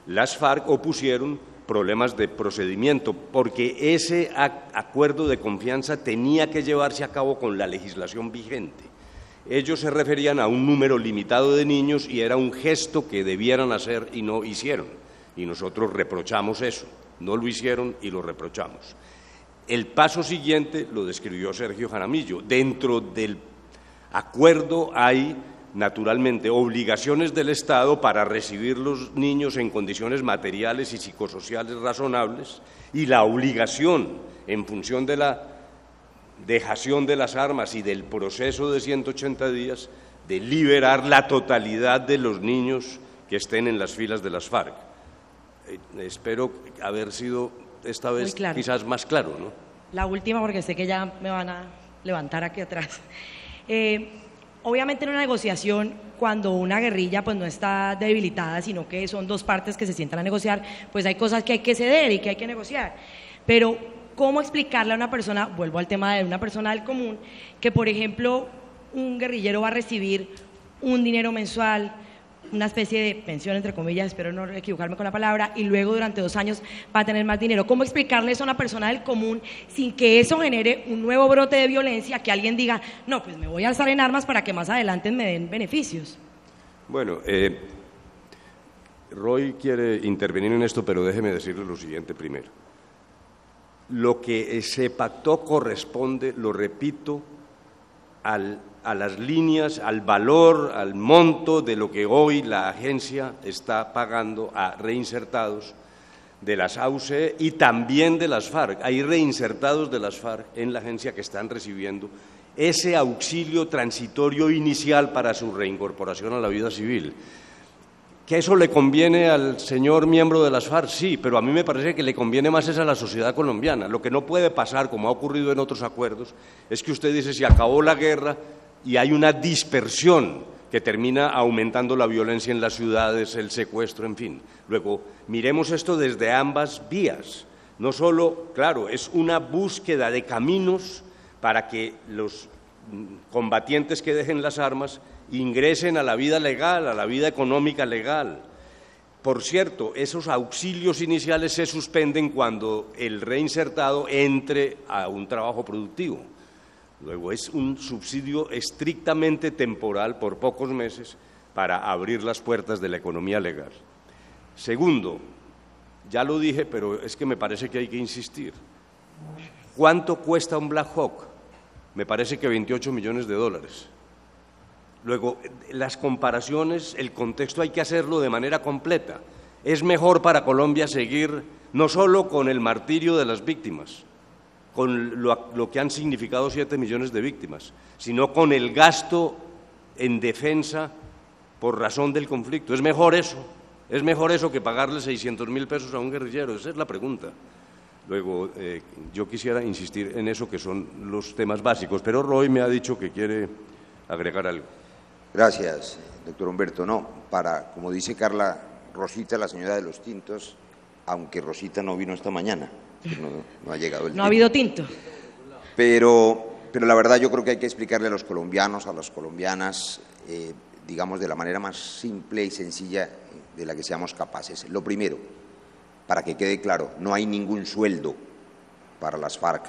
Las FARC opusieron problemas de procedimiento, porque ese acuerdo de confianza tenía que llevarse a cabo con la legislación vigente. Ellos se referían a un número limitado de niños y era un gesto que debieran hacer y no hicieron. Y nosotros reprochamos eso, no lo hicieron y lo reprochamos. El paso siguiente lo describió Sergio Jaramillo. Dentro del acuerdo hay, naturalmente, obligaciones del Estado para recibir los niños en condiciones materiales y psicosociales razonables y la obligación, en función de la dejación de las armas y del proceso de 180 días, de liberar la totalidad de los niños que estén en las filas de las FARC. Espero haber sido esta vez quizás más claro, ¿no? La última, porque sé que ya me van a levantar aquí atrás. Obviamente en una negociación, cuando una guerrilla pues no está debilitada, sino que son dos partes que se sientan a negociar, pues hay cosas que hay que ceder y que hay que negociar. Pero, ¿cómo explicarle a una persona, vuelvo al tema de una persona del común, que por ejemplo un guerrillero va a recibir un dinero mensual, una especie de pensión, entre comillas, espero no equivocarme con la palabra, y luego durante 2 años va a tener más dinero? ¿Cómo explicarle eso a una persona del común sin que eso genere un nuevo brote de violencia, que alguien diga, no, pues me voy a alzar en armas para que más adelante me den beneficios? Bueno, Roy quiere intervenir en esto, pero déjeme decirle lo siguiente primero. Lo que se pactó corresponde, lo repito, a las líneas, al valor, al monto de lo que hoy la agencia está pagando a reinsertados de las AUC y también de las FARC. Hay reinsertados de las FARC en la agencia que están recibiendo ese auxilio transitorio inicial para su reincorporación a la vida civil. ¿Que eso le conviene al señor miembro de las FARC? Sí, pero a mí me parece que le conviene más a la sociedad colombiana. Lo que no puede pasar, como ha ocurrido en otros acuerdos, es que usted dice, se acabó la guerra y hay una dispersión que termina aumentando la violencia en las ciudades, el secuestro, en fin. Luego, miremos esto desde ambas vías. No solo, claro, es una búsqueda de caminos para que los combatientes que dejen las armas ingresen a la vida legal, a la vida económica legal. Por cierto, esos auxilios iniciales se suspenden cuando el reinsertado entre a un trabajo productivo. Luego es un subsidio estrictamente temporal por pocos meses para abrir las puertas de la economía legal. Segundo, ya lo dije, pero es que me parece que hay que insistir. ¿Cuánto cuesta un Black Hawk? Me parece que $28 millones. Luego, las comparaciones, el contexto hay que hacerlo de manera completa. Es mejor para Colombia seguir no solo con el martirio de las víctimas, con lo que han significado 7 millones de víctimas, sino con el gasto en defensa por razón del conflicto. Es mejor eso que pagarle 600.000 pesos a un guerrillero. Esa es la pregunta. Luego, yo quisiera insistir en eso, que son los temas básicos, pero Roy me ha dicho que quiere agregar algo. Gracias, doctor Humberto. No, como dice Carla, Rosita, la señora de los tintos, aunque Rosita no vino esta mañana, no ha llegado el tiempo. No ha habido tinto. Pero la verdad yo creo que hay que explicarle a los colombianos, a las colombianas, digamos, de la manera más simple y sencilla de la que seamos capaces. Lo primero, para que quede claro, no hay ningún sueldo para las FARC.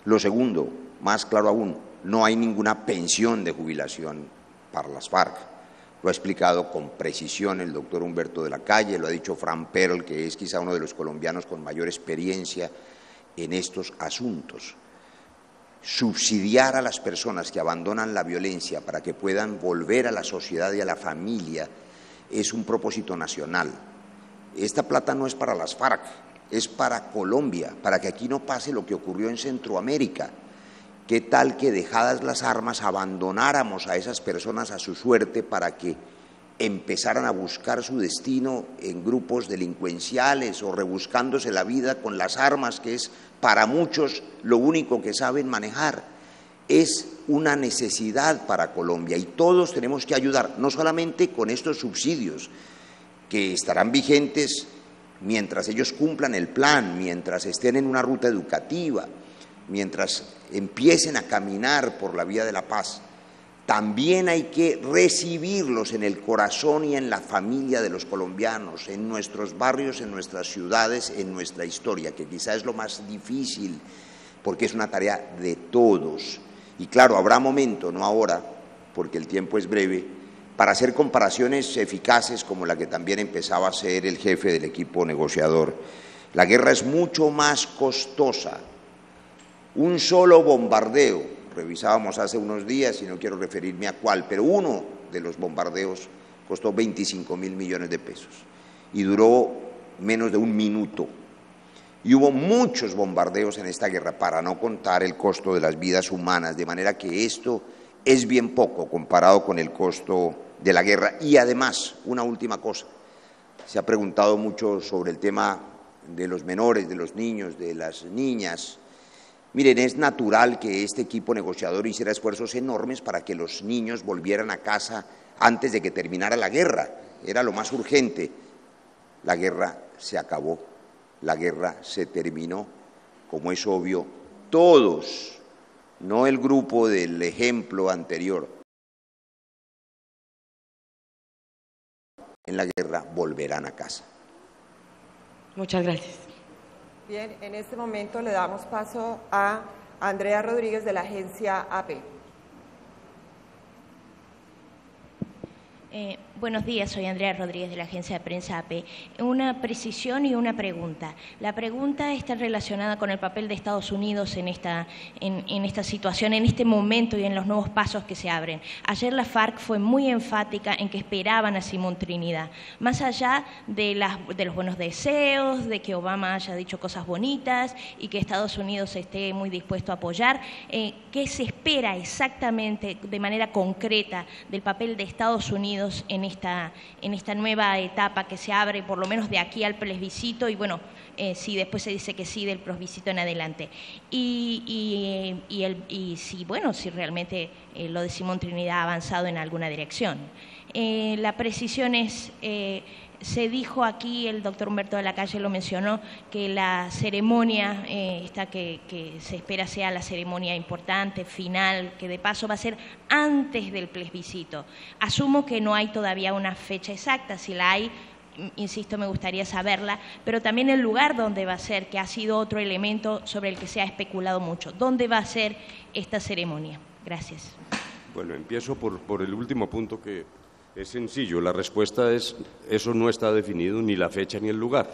Lo segundo, más claro aún, no hay ninguna pensión de jubilación para las FARC. Lo ha explicado con precisión el doctor Humberto de la Calle, lo ha dicho Fran Perl, que es quizá uno de los colombianos con mayor experiencia en estos asuntos. Subsidiar a las personas que abandonan la violencia para que puedan volver a la sociedad y a la familia es un propósito nacional. Esta plata no es para las FARC, es para Colombia, para que aquí no pase lo que ocurrió en Centroamérica. ¿Qué tal que, dejadas las armas, abandonáramos a esas personas a su suerte para que empezaran a buscar su destino en grupos delincuenciales o rebuscándose la vida con las armas, que es para muchos lo único que saben manejar. Es una necesidad para Colombia y todos tenemos que ayudar, no solamente con estos subsidios que estarán vigentes mientras ellos cumplan el plan, mientras estén en una ruta educativa, mientras empiecen a caminar por la vía de la paz. También hay que recibirlos en el corazón y en la familia de los colombianos, en nuestros barrios, en nuestras ciudades, en nuestra historia, que quizá es lo más difícil, porque es una tarea de todos. Y claro, habrá momento, no ahora, porque el tiempo es breve, para hacer comparaciones eficaces como la que también empezaba a hacer el jefe del equipo negociador. La guerra es mucho más costosa. Un solo bombardeo, revisábamos hace unos días, y no quiero referirme a cuál, pero uno de los bombardeos costó 25.000 millones de pesos y duró menos de un minuto. Y hubo muchos bombardeos en esta guerra, para no contar el costo de las vidas humanas, de manera que esto es bien poco comparado con el costo de la guerra. Y además, una última cosa, se ha preguntado mucho sobre el tema de los menores, de los niños, de las niñas. Miren, es natural que este equipo negociador hiciera esfuerzos enormes para que los niños volvieran a casa antes de que terminara la guerra. Era lo más urgente. La guerra se acabó, la guerra se terminó, como es obvio. Todos, no el grupo del ejemplo anterior, en la guerra volverán a casa. Muchas gracias. Bien, en este momento le damos paso a Andrea Rodríguez de la agencia AP. Buenos días, soy Andrea Rodríguez de la agencia de prensa AP. Una precisión y una pregunta. La pregunta está relacionada con el papel de Estados Unidos en esta situación, en este momento y en los nuevos pasos que se abren. Ayer la FARC fue muy enfática en que esperaban a Simón Trinidad. Más allá de los buenos deseos, de que Obama haya dicho cosas bonitas y que Estados Unidos esté muy dispuesto a apoyar, ¿qué se espera exactamente de manera concreta del papel de Estados Unidos en esta nueva etapa que se abre, por lo menos de aquí al plebiscito, y bueno, si después se dice que sí del plebiscito en adelante? Y si realmente lo de Simón Trinidad ha avanzado en alguna dirección. La precisión es, se dijo aquí, el doctor Humberto de la Calle lo mencionó, que la ceremonia, que se espera sea la ceremonia importante, final, que de paso va a ser antes del plebiscito. Asumo que no hay todavía una fecha exacta, si la hay, insisto, me gustaría saberla, pero también el lugar donde va a ser, que ha sido otro elemento sobre el que se ha especulado mucho. ¿Dónde va a ser esta ceremonia? Gracias. Bueno, empiezo por el último punto, que es sencillo. La respuesta es: eso no está definido, ni la fecha ni el lugar,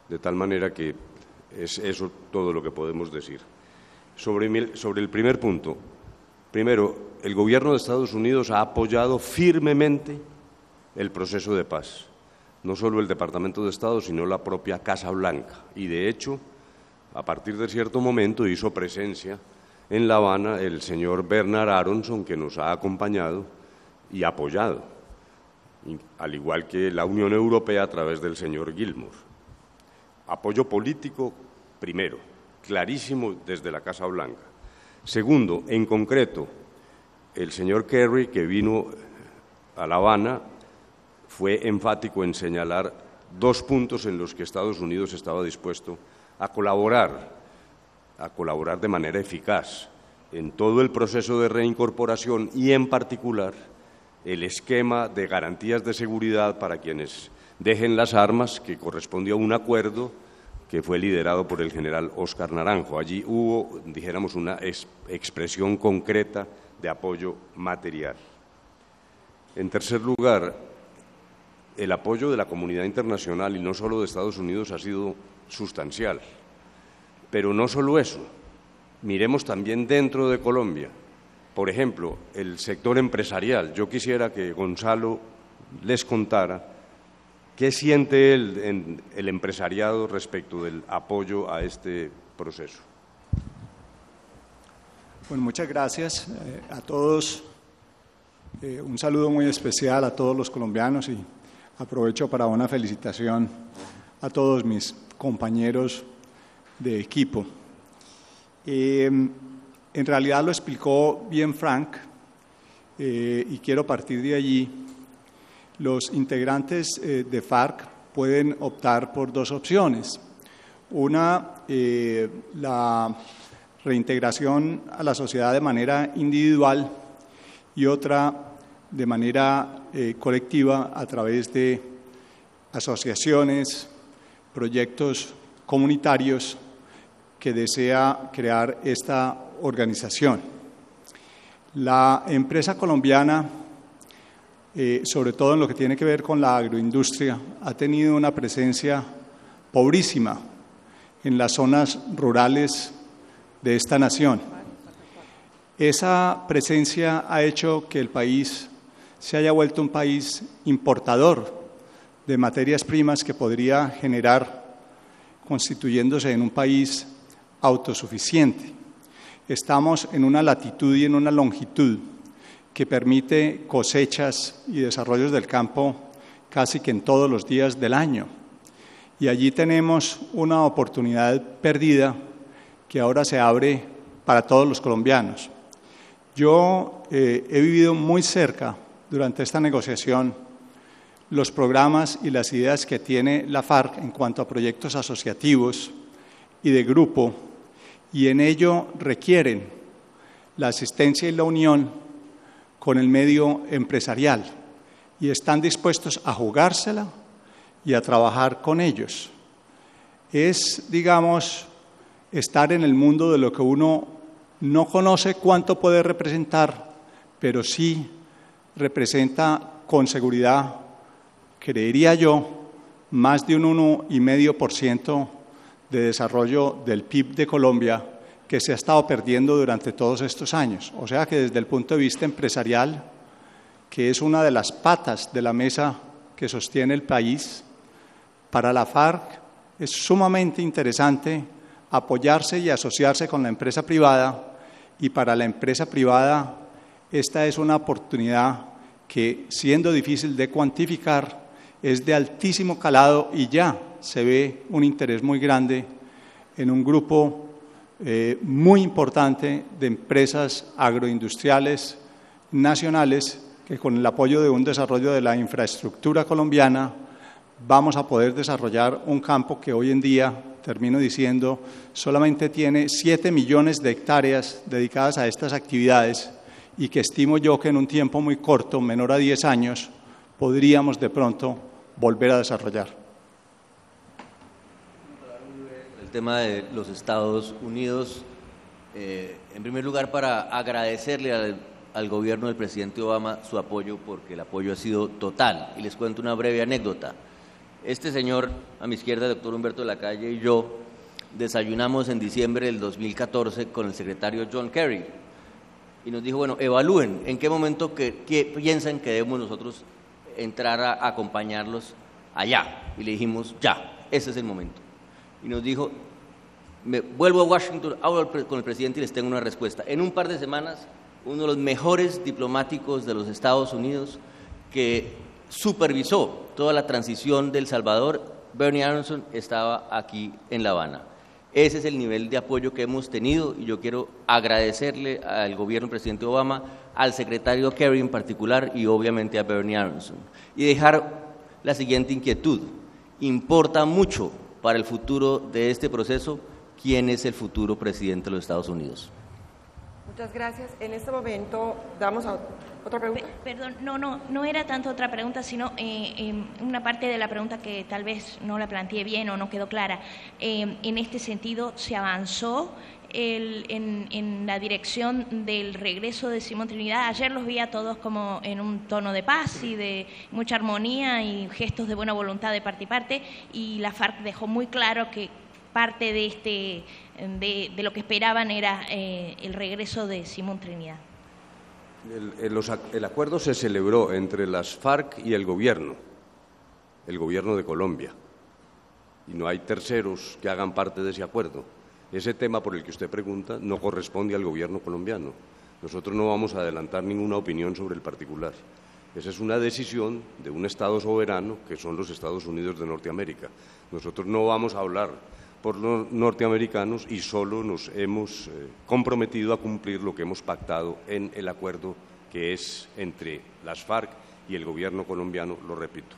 de tal manera que es eso todo lo que podemos decir. Sobre el primer punto, primero, el gobierno de Estados Unidos ha apoyado firmemente el proceso de paz, no solo el Departamento de Estado, sino la propia Casa Blanca, y de hecho, a partir de cierto momento hizo presencia en La Habana el señor Bernard Aronson, que nos ha acompañado y apoyado, al igual que la Unión Europea a través del señor Gilmore. Apoyo político, primero, clarísimo desde la Casa Blanca. Segundo, en concreto, el señor Kerry, que vino a La Habana, fue enfático en señalar dos puntos en los que Estados Unidos estaba dispuesto a colaborar de manera eficaz en todo el proceso de reincorporación y, en particular, el esquema de garantías de seguridad para quienes dejen las armas, que correspondió a un acuerdo que fue liderado por el general Óscar Naranjo. Allí hubo, dijéramos, una expresión concreta de apoyo material. En tercer lugar, el apoyo de la comunidad internacional, y no solo de Estados Unidos, ha sido sustancial. Pero no solo eso, miremos también dentro de Colombia. Por ejemplo, el sector empresarial. Yo quisiera que Gonzalo les contara qué siente él en el empresariado respecto del apoyo a este proceso. Bueno, muchas gracias a todos. Un saludo muy especial a todos los colombianos y aprovecho para una felicitación a todos mis compañeros de equipo. En realidad lo explicó bien Frank y quiero partir de allí. Los integrantes de FARC pueden optar por dos opciones. Una, la reintegración a la sociedad de manera individual y otra de manera colectiva a través de asociaciones, proyectos comunitarios que desea crear esta organización. La empresa colombiana, sobre todo en lo que tiene que ver con la agroindustria, ha tenido una presencia pobrísima en las zonas rurales de esta nación. Esa presencia ha hecho que el país se haya vuelto un país importador de materias primas que podría generar, constituyéndose en un país autosuficiente. Estamos en una latitud y en una longitud que permite cosechas y desarrollos del campo casi que en todos los días del año. Y allí tenemos una oportunidad perdida que ahora se abre para todos los colombianos. Yo he vivido muy cerca durante esta negociación los programas y las ideas que tiene la FARC en cuanto a proyectos asociativos y de grupo, y en ello requieren la asistencia y la unión con el medio empresarial, y están dispuestos a jugársela y a trabajar con ellos. Es, digamos, estar en el mundo de lo que uno no conoce cuánto puede representar, pero sí representa con seguridad, creería yo, más de un 1,5% de desarrollo del PIB de Colombia que se ha estado perdiendo durante todos estos años. O sea que desde el punto de vista empresarial, que es una de las patas de la mesa que sostiene el país, para la FARC es sumamente interesante apoyarse y asociarse con la empresa privada, y para la empresa privada esta es una oportunidad que, siendo difícil de cuantificar, es de altísimo calado y ya se ve un interés muy grande en un grupo muy importante de empresas agroindustriales nacionales que, con el apoyo de un desarrollo de la infraestructura colombiana, vamos a poder desarrollar un campo que hoy en día, termino diciendo, solamente tiene 7 millones de hectáreas dedicadas a estas actividades, y que estimo yo que en un tiempo muy corto, menor a 10 años, podríamos de pronto volver a desarrollar. El tema de los Estados Unidos, en primer lugar, para agradecerle al gobierno del presidente Obama su apoyo, porque el apoyo ha sido total. Y les cuento una breve anécdota. Este señor, a mi izquierda, el doctor Humberto de la Calle, y yo desayunamos en diciembre del 2014 con el secretario John Kerry, y nos dijo, bueno, evalúen en qué momento que piensan que debemos nosotros entrar a acompañarlos allá. Y le dijimos, ya, ese es el momento. Y nos dijo, me vuelvo a Washington, hablo con el presidente y les tengo una respuesta. En un par de semanas, uno de los mejores diplomáticos de los Estados Unidos que supervisó toda la transición de El Salvador, Bernie Aronson, estaba aquí en La Habana. Ese es el nivel de apoyo que hemos tenido, y yo quiero agradecerle al gobierno del presidente Obama, al secretario Kerry en particular, y obviamente a Bernie Aronson. Y dejar la siguiente inquietud: importa mucho para el futuro de este proceso quién es el futuro presidente de los Estados Unidos. Muchas gracias. En este momento damos a otra pregunta. Perdón, no era tanto otra pregunta, sino una parte de la pregunta que tal vez no la planteé bien o no quedó clara. En este sentido, ¿se avanzó en la dirección del regreso de Simón Trinidad? Ayer los vi a todos como en un tono de paz y de mucha armonía y gestos de buena voluntad de parte y parte, y la FARC dejó muy claro que parte de lo que esperaban era el regreso de Simón Trinidad. El acuerdo se celebró entre las FARC y el gobierno de Colombia, y no hay terceros que hagan parte de ese acuerdo. Ese tema por el que usted pregunta no corresponde al gobierno colombiano, Nosotros no vamos a adelantar ninguna opinión sobre el particular. Esa es una decisión de un Estado soberano, que son los Estados Unidos de Norteamérica. Nosotros no vamos a hablar por los norteamericanos y solo nos hemos comprometido a cumplir lo que hemos pactado en el acuerdo que es entre las FARC y el gobierno colombiano, lo repito.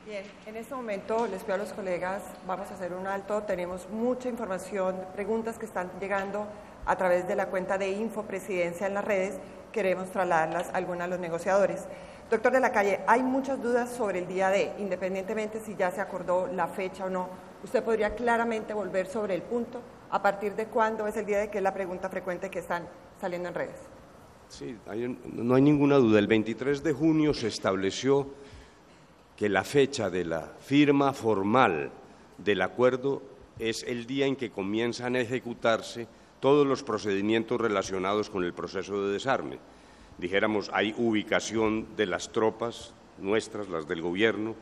Bien, en este momento les pido a los colegas, vamos a hacer un alto, tenemos mucha información, preguntas que están llegando a través de la cuenta de Infopresidencia en las redes, queremos trasladarlas a algunos de los negociadores. Doctor de la Calle, hay muchas dudas sobre el día D, independientemente si ya se acordó la fecha o no. ¿Usted podría claramente volver sobre el punto? ¿A partir de cuándo es el día D? Que es la pregunta frecuente que están saliendo en redes. Sí, no hay ninguna duda. El 23 de junio se estableció que la fecha de la firma formal del acuerdo es el día en que comienzan a ejecutarse todos los procedimientos relacionados con el proceso de desarme. Dijéramos, hay ubicación de las tropas nuestras, las del gobierno,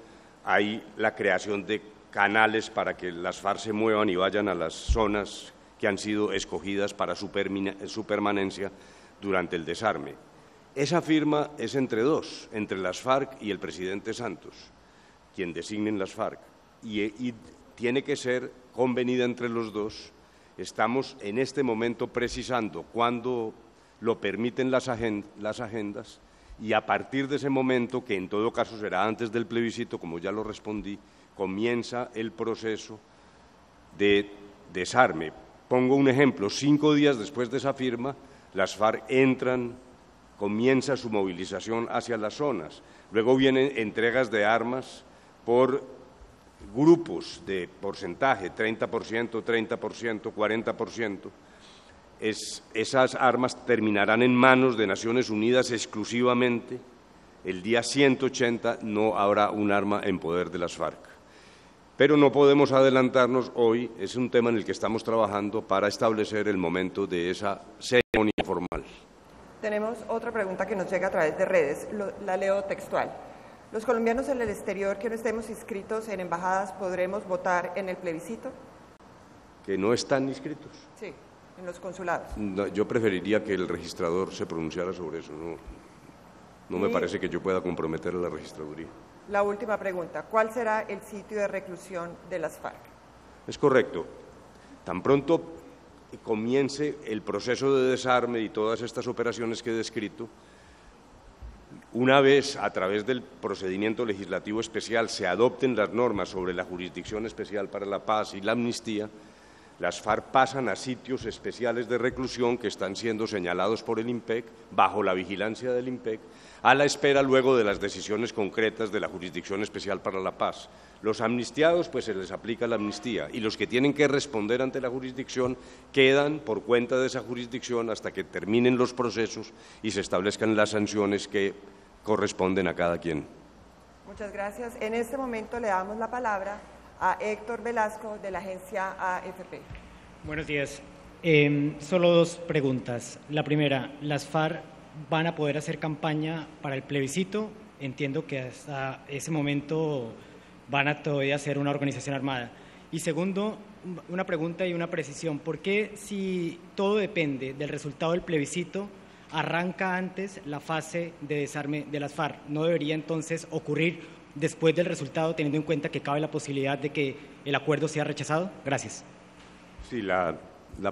hay la creación de canales para que las FARC se muevan y vayan a las zonas que han sido escogidas para su permanencia durante el desarme. Esa firma es entre dos, entre las FARC y el presidente Santos, quien designen las FARC, y tiene que ser convenida entre los dos. Estamos en este momento precisando cuándo lo permiten las agendas y a partir de ese momento, que en todo caso será antes del plebiscito, como ya lo respondí, comienza el proceso de desarme. Pongo un ejemplo, 5 días después de esa firma, las FARC entran, comienza su movilización hacia las zonas, luego vienen entregas de armas por grupos de porcentaje, 30%, 30%, 40%. Esas armas terminarán en manos de Naciones Unidas exclusivamente. El día 180 no habrá un arma en poder de las FARC. Pero no podemos adelantarnos hoy, es un tema en el que estamos trabajando para establecer el momento de esa ceremonia formal. Tenemos otra pregunta que nos llega a través de redes, la leo textual. ¿Los colombianos en el exterior que no estemos inscritos en embajadas podremos votar en el plebiscito? ¿Que no están inscritos? Sí, en los consulados. No, yo preferiría que el registrador se pronunciara sobre eso, no me parece que yo pueda comprometer a la registraduría. La última pregunta, ¿cuál será el sitio de reclusión de las FARC? Es correcto. Tan pronto comience el proceso de desarme y todas estas operaciones que he descrito, una vez a través del procedimiento legislativo especial se adopten las normas sobre la Jurisdicción Especial para la Paz y la amnistía, las FARC pasan a sitios especiales de reclusión que están siendo señalados por el IMPEC, bajo la vigilancia del IMPEC, a la espera luego de las decisiones concretas de la Jurisdicción Especial para la Paz. Los amnistiados, pues se les aplica la amnistía, y los que tienen que responder ante la jurisdicción quedan por cuenta de esa jurisdicción hasta que terminen los procesos y se establezcan las sanciones que corresponden a cada quien. Muchas gracias. En este momento le damos la palabra a Héctor Velasco, de la agencia AFP. Buenos días. Solo dos preguntas. La primera, ¿las FARC van a poder hacer campaña para el plebiscito? Entiendo que hasta ese momento van a todavía ser una organización armada. Y segundo, una pregunta y una precisión. ¿Por qué, si todo depende del resultado del plebiscito, arranca antes la fase de desarme de las FARC? ¿No debería entonces ocurrir después del resultado, teniendo en cuenta que cabe la posibilidad de que el acuerdo sea rechazado? Gracias. Sí, la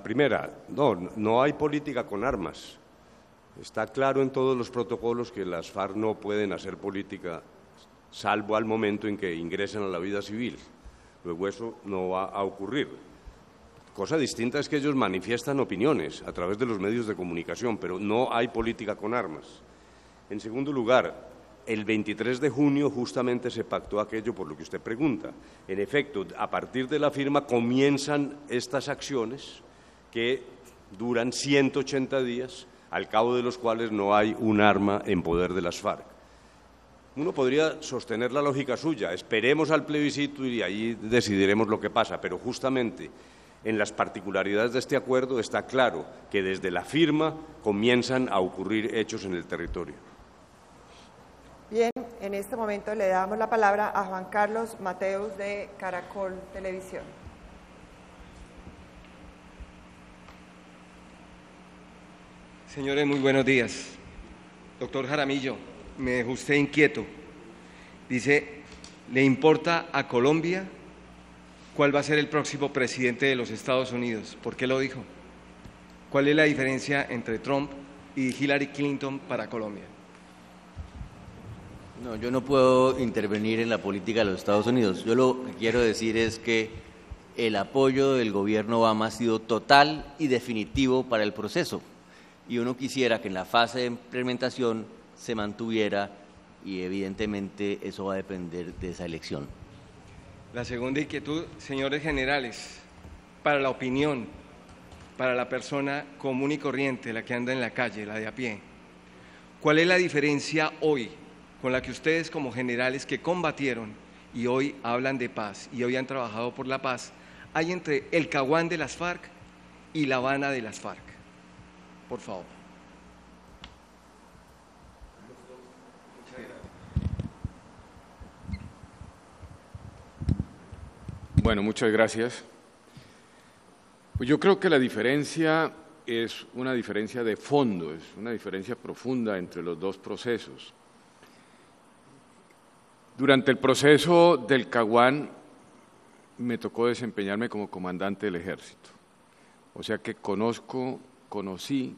primera, no hay política con armas. Está claro en todos los protocolos que las FARC no pueden hacer política, salvo al momento en que ingresen a la vida civil. Luego eso no va a ocurrir. Cosa distinta es que ellos manifiestan opiniones a través de los medios de comunicación, pero no hay política con armas. En segundo lugar, el 23 de junio justamente se pactó aquello por lo que usted pregunta. En efecto, a partir de la firma comienzan estas acciones que duran 180 días, al cabo de los cuales no hay un arma en poder de las FARC. Uno podría sostener la lógica suya, esperemos al plebiscito y ahí decidiremos lo que pasa, pero justamente en las particularidades de este acuerdo está claro que desde la firma comienzan a ocurrir hechos en el territorio. Bien, en este momento le damos la palabra a Juan Carlos Mateus de Caracol Televisión. Señores, muy buenos días. Doctor Jaramillo, me dejó usted inquieto. Dice, ¿le importa a Colombia cuál va a ser el próximo presidente de los Estados Unidos? ¿Por qué lo dijo? ¿Cuál es la diferencia entre Trump y Hillary Clinton para Colombia? No, yo no puedo intervenir en la política de los Estados Unidos. Yo lo que quiero decir es que el apoyo del gobierno Obama ha sido total y definitivo para el proceso. Y uno quisiera que en la fase de implementación se mantuviera y evidentemente eso va a depender de esa elección. La segunda inquietud, señores generales, para la opinión, para la persona común y corriente, la que anda en la calle, la de a pie, ¿cuál es la diferencia hoy con la que ustedes como generales que combatieron y hoy hablan de paz y hoy han trabajado por la paz, hay entre el Caguán de las FARC y La Habana de las FARC? Por favor. Bueno, muchas gracias. Pues yo creo que la diferencia es una diferencia de fondo, es una diferencia profunda entre los dos procesos. Durante el proceso del Caguán me tocó desempeñarme como comandante del ejército, o sea que conocí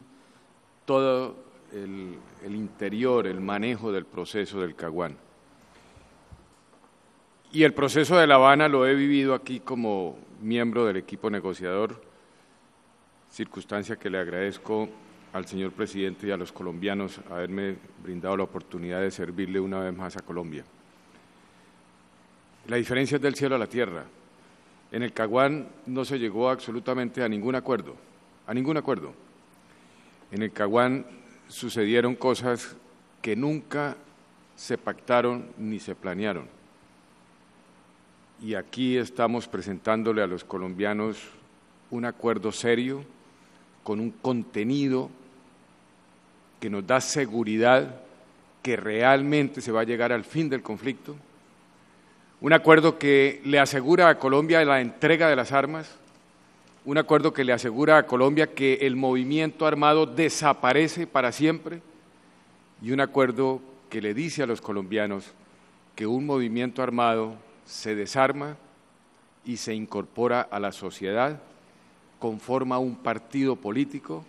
todo el interior, el manejo del proceso del Caguán. Y el proceso de La Habana lo he vivido aquí como miembro del equipo negociador, circunstancia que le agradezco al señor presidente y a los colombianos haberme brindado la oportunidad de servirle una vez más a Colombia. La diferencia es del cielo a la tierra. En el Caguán no se llegó absolutamente a ningún acuerdo, En el Caguán sucedieron cosas que nunca se pactaron ni se planearon. Y aquí estamos presentándole a los colombianos un acuerdo serio, con un contenido que nos da seguridad que realmente se va a llegar al fin del conflicto, un acuerdo que le asegura a Colombia la entrega de las armas, un acuerdo que le asegura a Colombia que el movimiento armado desaparece para siempre y un acuerdo que le dice a los colombianos que un movimiento armado se desarma y se incorpora a la sociedad, conforma un partido político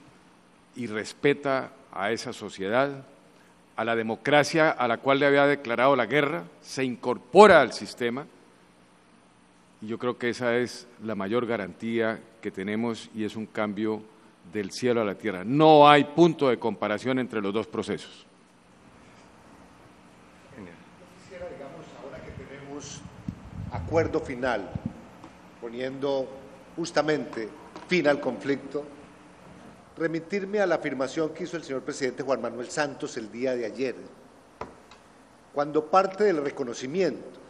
y respeta a esa sociedad, a la democracia a la cual le había declarado la guerra, se incorpora al sistema y yo creo que esa es la mayor garantía que tenemos y es un cambio del cielo a la tierra. No hay punto de comparación entre los dos procesos. Quisiera, digamos, ahora que tenemos acuerdo final, poniendo justamente fin al conflicto, remitirme a la afirmación que hizo el señor presidente Juan Manuel Santos el día de ayer, cuando parte del reconocimiento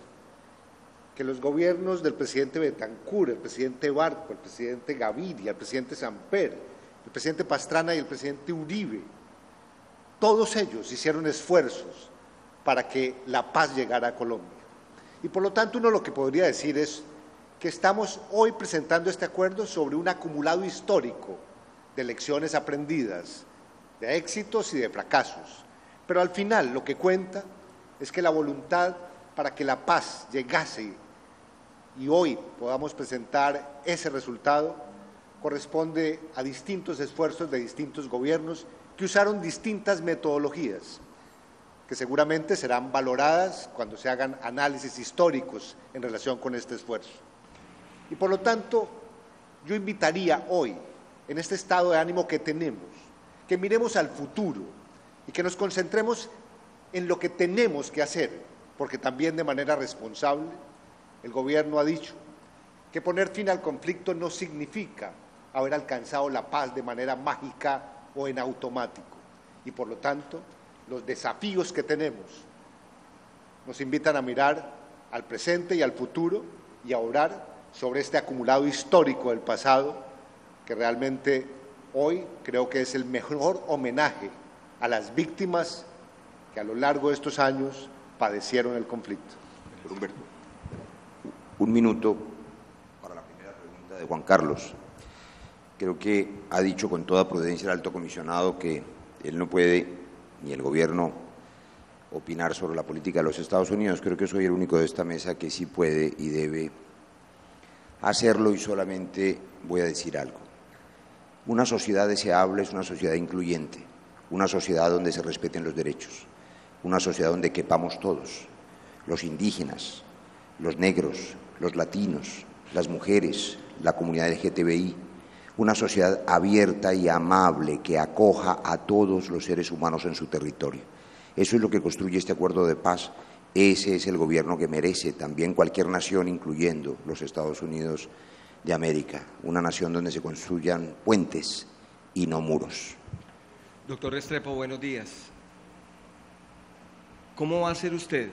que los gobiernos del presidente Betancur, el presidente Barco, el presidente Gaviria, el presidente Samper, el presidente Pastrana y el presidente Uribe, todos ellos hicieron esfuerzos para que la paz llegara a Colombia. Y por lo tanto uno lo que podría decir es que estamos hoy presentando este acuerdo sobre un acumulado histórico de lecciones aprendidas, de éxitos y de fracasos. Pero al final lo que cuenta es que la voluntad para que la paz llegase y hoy podamos presentar ese resultado corresponde a distintos esfuerzos de distintos gobiernos que usaron distintas metodologías, que seguramente serán valoradas cuando se hagan análisis históricos en relación con este esfuerzo. Y por lo tanto, yo invitaría hoy, en este estado de ánimo que tenemos, que miremos al futuro y que nos concentremos en lo que tenemos que hacer, porque también de manera responsable el gobierno ha dicho que poner fin al conflicto no significa haber alcanzado la paz de manera mágica o en automático. Y por lo tanto, los desafíos que tenemos nos invitan a mirar al presente y al futuro y a orar sobre este acumulado histórico del pasado, que realmente hoy creo que es el mejor homenaje a las víctimas que a lo largo de estos años padecieron el conflicto. Humberto, un minuto para la primera pregunta de Juan Carlos. Creo que ha dicho con toda prudencia el alto comisionado que él no puede, ni el gobierno, opinar sobre la política de los Estados Unidos. Creo que soy el único de esta mesa que sí puede y debe hacerlo, y solamente voy a decir algo. Una sociedad deseable es una sociedad incluyente, una sociedad donde se respeten los derechos, una sociedad donde quepamos todos, los indígenas, los negros, los latinos, las mujeres, la comunidad LGTBI, una sociedad abierta y amable que acoja a todos los seres humanos en su territorio. Eso es lo que construye este acuerdo de paz. Ese es el gobierno que merece también cualquier nación, incluyendo los Estados Unidos de América, una nación donde se construyan puentes y no muros. Doctor Restrepo, buenos días. ¿Cómo va a hacer usted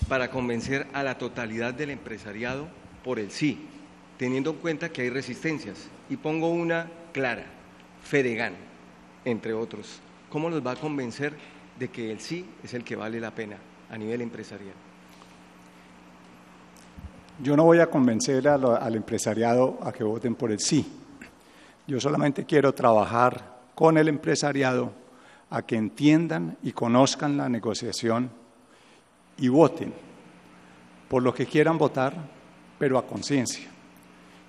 para convencer a la totalidad del empresariado por el sí, teniendo en cuenta que hay resistencias? Y pongo una clara, Fedegan, entre otros. ¿Cómo los va a convencer de que el sí es el que vale la pena a nivel empresarial? Yo no voy a convencer al empresariado a que voten por el sí. Yo solamente quiero trabajar con el empresariado a que entiendan y conozcan la negociación y voten por lo que quieran votar, pero a conciencia.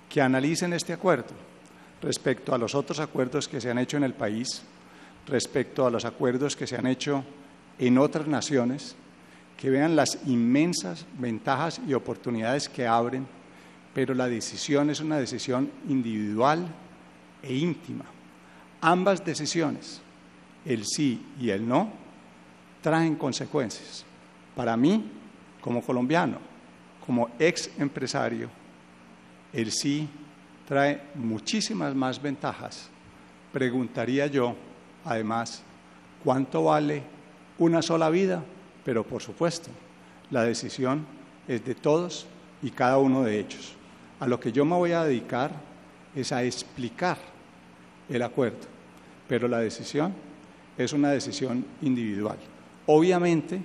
Que analicen este acuerdo respecto a los otros acuerdos que se han hecho en el país, respecto a los acuerdos que se han hecho en otras naciones, que vean las inmensas ventajas y oportunidades que abren, pero la decisión es una decisión individual e íntima. Ambas decisiones, el sí y el no, traen consecuencias. Para mí, como colombiano, como ex empresario, el sí trae muchísimas más ventajas. Preguntaría yo, además, ¿cuánto vale una sola vida? Pero, por supuesto, la decisión es de todos y cada uno de ellos. A lo que yo me voy a dedicar es a explicar el acuerdo, pero la decisión es una decisión individual. Obviamente,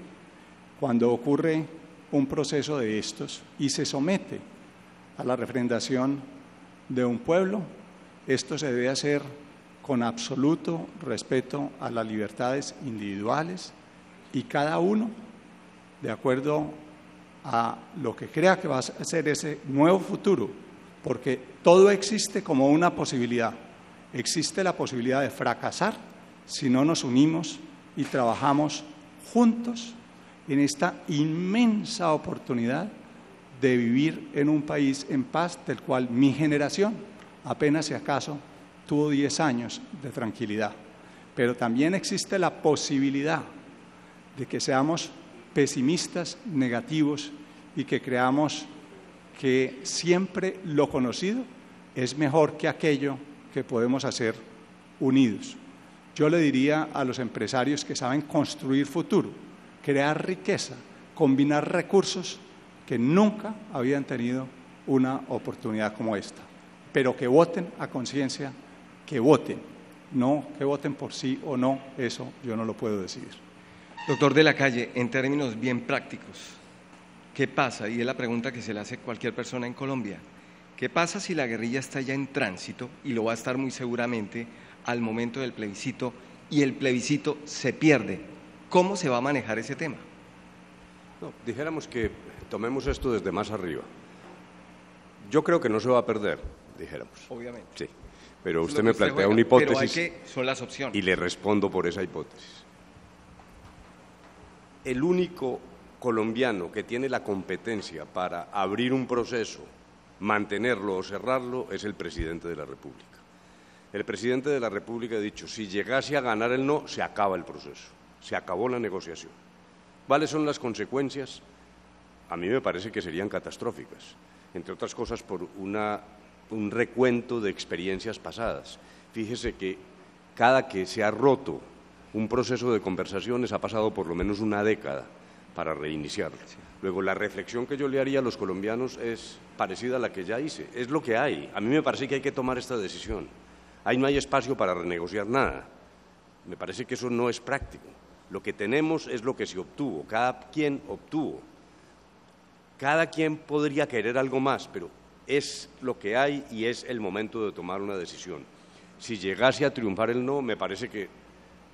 cuando ocurre un proceso de estos y se somete a la refrendación de un pueblo, esto se debe hacer con absoluto respeto a las libertades individuales y cada uno de acuerdo a lo que crea que va a ser ese nuevo futuro, porque todo existe como una posibilidad. Existe la posibilidad de fracasar si no nos unimos y trabajamos juntos en esta inmensa oportunidad de vivir en un país en paz, del cual mi generación apenas si acaso tuvo 10 años de tranquilidad. Pero también existe la posibilidad de que seamos pesimistas, negativos, y que creamos que siempre lo conocido es mejor que aquello que podemos hacer unidos. Yo le diría a los empresarios que saben construir futuro, crear riqueza, combinar recursos, que nunca habían tenido una oportunidad como esta, pero que voten a conciencia, que voten, no que voten por sí o no, eso yo no lo puedo decidir. Doctor de la Calle, en términos bien prácticos, ¿qué pasa? Y es la pregunta que se le hace a cualquier persona en Colombia. ¿Qué pasa si la guerrilla está ya en tránsito, y lo va a estar muy seguramente al momento del plebiscito, y el plebiscito se pierde? ¿Cómo se va a manejar ese tema? No, dijéramos que tomemos esto desde más arriba. Yo creo que no se va a perder, dijéramos. Obviamente. Sí, pero usted me plantea una hipótesis son las opciones. Y le respondo por esa hipótesis. El único colombiano que tiene la competencia para abrir un proceso, mantenerlo o cerrarlo, es el presidente de la República. El presidente de la República ha dicho, si llegase a ganar el no, se acaba el proceso, se acabó la negociación. ¿Cuáles son las consecuencias? A mí me parece que serían catastróficas, entre otras cosas por un recuento de experiencias pasadas. Fíjese que cada que se ha roto un proceso de conversaciones ha pasado por lo menos una década para reiniciarlo. Luego, la reflexión que yo le haría a los colombianos es parecida a la que ya hice. Es lo que hay. A mí me parece que hay que tomar esta decisión. Ahí no hay espacio para renegociar nada. Me parece que eso no es práctico. Lo que tenemos es lo que se obtuvo. Cada quien obtuvo. Cada quien podría querer algo más, pero es lo que hay y es el momento de tomar una decisión. Si llegase a triunfar el no, me parece que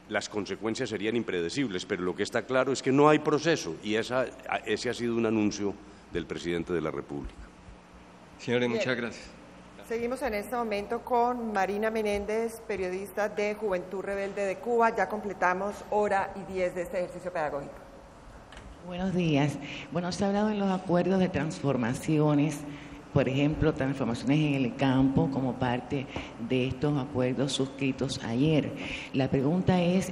las consecuencias serían impredecibles, pero lo que está claro es que no hay proceso y ese ha sido un anuncio del presidente de la República. Señores, Bien. muchas gracias. Seguimos en este momento con Marina Menéndez, periodista de Juventud Rebelde de Cuba. Ya completamos hora y 10 de este ejercicio pedagógico. Buenos días. Bueno, se ha hablado en los acuerdos de transformaciones, por ejemplo, transformaciones en el campo como parte de estos acuerdos suscritos ayer. La pregunta es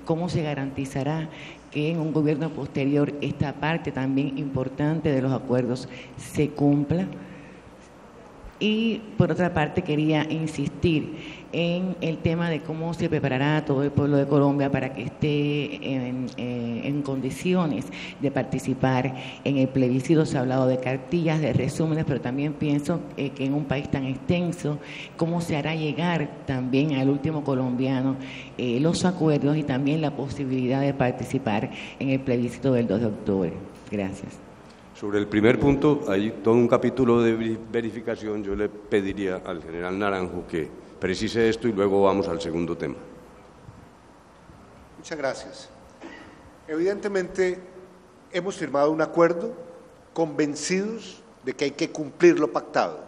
¿cómo se garantizará que en un gobierno posterior esta parte también importante de los acuerdos se cumpla? Y por otra parte quería insistir en el tema de cómo se preparará todo el pueblo de Colombia para que esté en condiciones de participar en el plebiscito. Se ha hablado de cartillas, de resúmenes, pero también pienso que en un país tan extenso, cómo se hará llegar también al último colombiano los acuerdos y también la posibilidad de participar en el plebiscito del 2 de octubre. Gracias. Sobre el primer punto, hay todo un capítulo de verificación. Yo le pediría al general Naranjo que precise esto y luego vamos al segundo tema. Muchas gracias. Evidentemente, hemos firmado un acuerdo convencidos de que hay que cumplir lo pactado.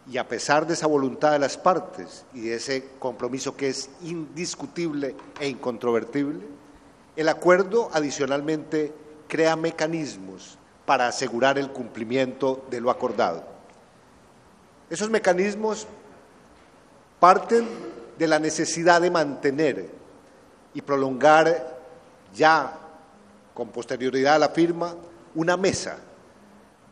Y a pesar de esa voluntad de las partes y de ese compromiso que es indiscutible e incontrovertible, el acuerdo adicionalmente crea mecanismos para asegurar el cumplimiento de lo acordado. Esos mecanismos parten de la necesidad de mantener y prolongar ya con posterioridad a la firma una mesa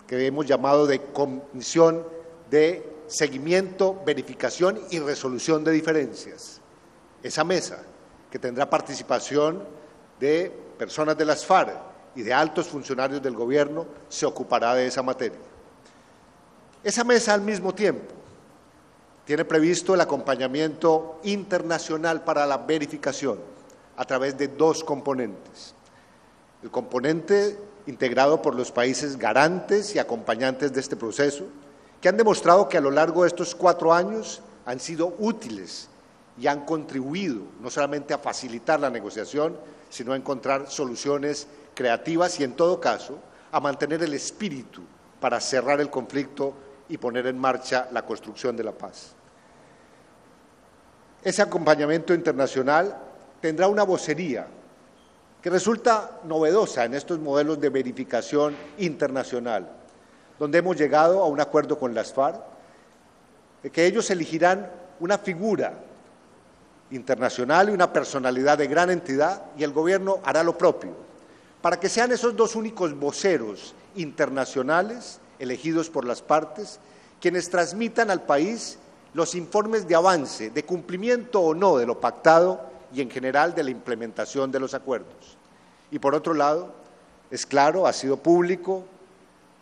que hemos llamado de Comisión de Seguimiento, Verificación y Resolución de Diferencias. Esa mesa que tendrá participación de personas de las FARC y de altos funcionarios del gobierno se ocupará de esa materia. Esa mesa al mismo tiempo tiene previsto el acompañamiento internacional para la verificación a través de dos componentes. El componente integrado por los países garantes y acompañantes de este proceso, que han demostrado que a lo largo de estos 4 años han sido útiles y han contribuido no solamente a facilitar la negociación, sino a encontrar soluciones creativas y, en todo caso, a mantener el espíritu para cerrar el conflicto y poner en marcha la construcción de la paz. Ese acompañamiento internacional tendrá una vocería que resulta novedosa en estos modelos de verificación internacional, donde hemos llegado a un acuerdo con las FARC, de que ellos elegirán una figura internacional y una personalidad de gran entidad, y el gobierno hará lo propio, para que sean esos dos únicos voceros internacionales elegidos por las partes quienes transmitan al país los informes de avance, de cumplimiento o no de lo pactado y en general de la implementación de los acuerdos. Y por otro lado, es claro, ha sido público,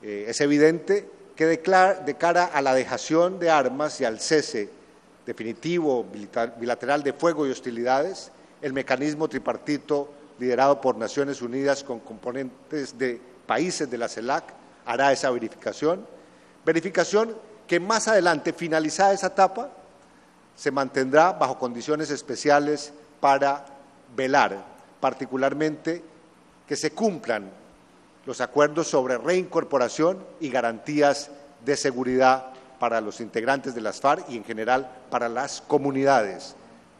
es evidente que de cara a la dejación de armas y al cese definitivo bilateral de fuego y hostilidades, el mecanismo tripartito liderado por Naciones Unidas con componentes de países de la CELAC hará esa verificación que más adelante, finalizada esa etapa, se mantendrá bajo condiciones especiales para velar, particularmente que se cumplan los acuerdos sobre reincorporación y garantías de seguridad para los integrantes de las FARC y en general para las comunidades,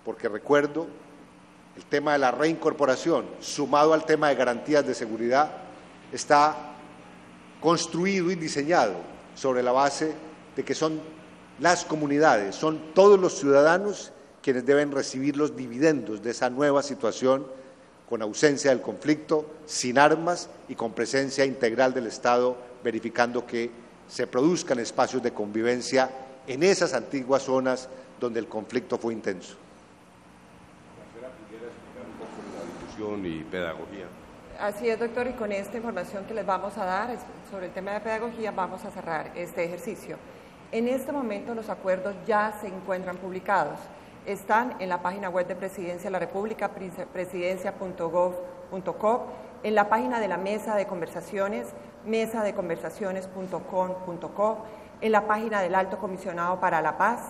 porque recuerdo, el tema de la reincorporación, sumado al tema de garantías de seguridad, está construido y diseñado sobre la base de que son las comunidades, son todos los ciudadanos quienes deben recibir los dividendos de esa nueva situación con ausencia del conflicto, sin armas y con presencia integral del Estado, verificando que se produzcan espacios de convivencia en esas antiguas zonas donde el conflicto fue intenso. Y pedagogía. Así es, doctor, y con esta información que les vamos a dar sobre el tema de pedagogía vamos a cerrar este ejercicio. En este momento los acuerdos ya se encuentran publicados, están en la página web de Presidencia de la República, presidencia.gov.co, en la página de la Mesa de Conversaciones, mesadeconversaciones.com.co, en la página del Alto Comisionado para la Paz,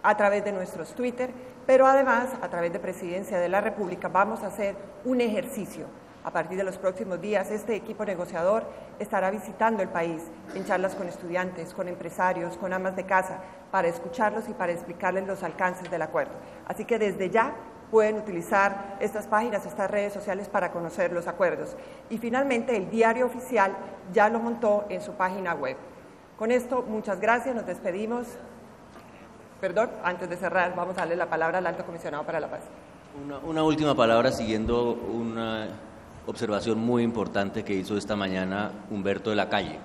a través de nuestros Twitter, pero además a través de Presidencia de la República vamos a hacer un ejercicio. A partir de los próximos días, este equipo negociador estará visitando el país en charlas con estudiantes, con empresarios, con amas de casa, para escucharlos y para explicarles los alcances del acuerdo. Así que desde ya pueden utilizar estas páginas, estas redes sociales para conocer los acuerdos. Y finalmente, el diario oficial ya lo montó en su página web. Con esto, muchas gracias, nos despedimos. Perdón, antes de cerrar, vamos a darle la palabra al Alto Comisionado para la Paz. Una última palabra siguiendo una observación muy importante que hizo esta mañana Humberto de la Calle.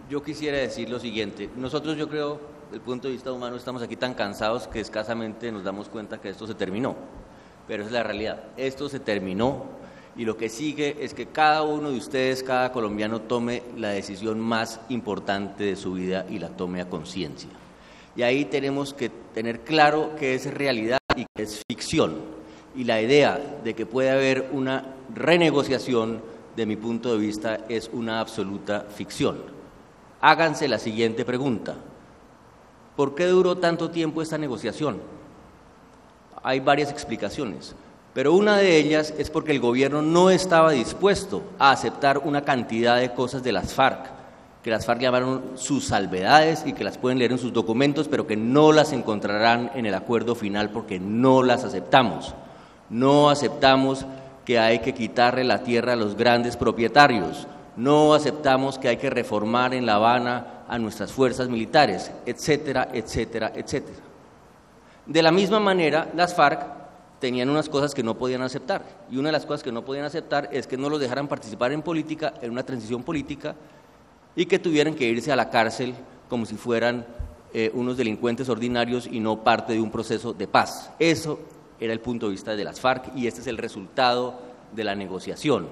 Yo quisiera decir lo siguiente, nosotros yo creo, desde el punto de vista humano, estamos aquí tan cansados que escasamente nos damos cuenta que esto se terminó, pero es la realidad, esto se terminó y lo que sigue es que cada uno de ustedes, cada colombiano tome la decisión más importante de su vida y la tome a conciencia. Y ahí tenemos que tener claro qué es realidad y qué es ficción. Y la idea de que puede haber una renegociación, de mi punto de vista, es una absoluta ficción. Háganse la siguiente pregunta. ¿Por qué duró tanto tiempo esta negociación? Hay varias explicaciones, pero una de ellas es porque el gobierno no estaba dispuesto a aceptar una cantidad de cosas de las FARC, que las FARC llamaron sus salvedades y que las pueden leer en sus documentos, pero que no las encontrarán en el acuerdo final porque no las aceptamos. No aceptamos que hay que quitarle la tierra a los grandes propietarios, no aceptamos que hay que reformar en La Habana a nuestras fuerzas militares, etcétera, etcétera, etcétera. De la misma manera, las FARC tenían unas cosas que no podían aceptar, y una de las cosas que no podían aceptar es que no los dejaran participar en política, en una transición política, y que tuvieran que irse a la cárcel como si fueran unos delincuentes ordinarios y no parte de un proceso de paz. Eso era el punto de vista de las FARC y este es el resultado de la negociación.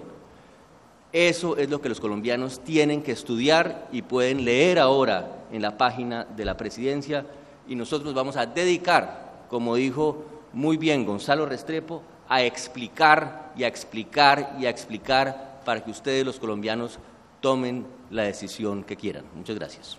Eso es lo que los colombianos tienen que estudiar y pueden leer ahora en la página de la Presidencia y nosotros nos vamos a dedicar, como dijo muy bien Gonzalo Restrepo, a explicar y a explicar y a explicar para que ustedes los colombianos tomen la decisión que quieran. Muchas gracias.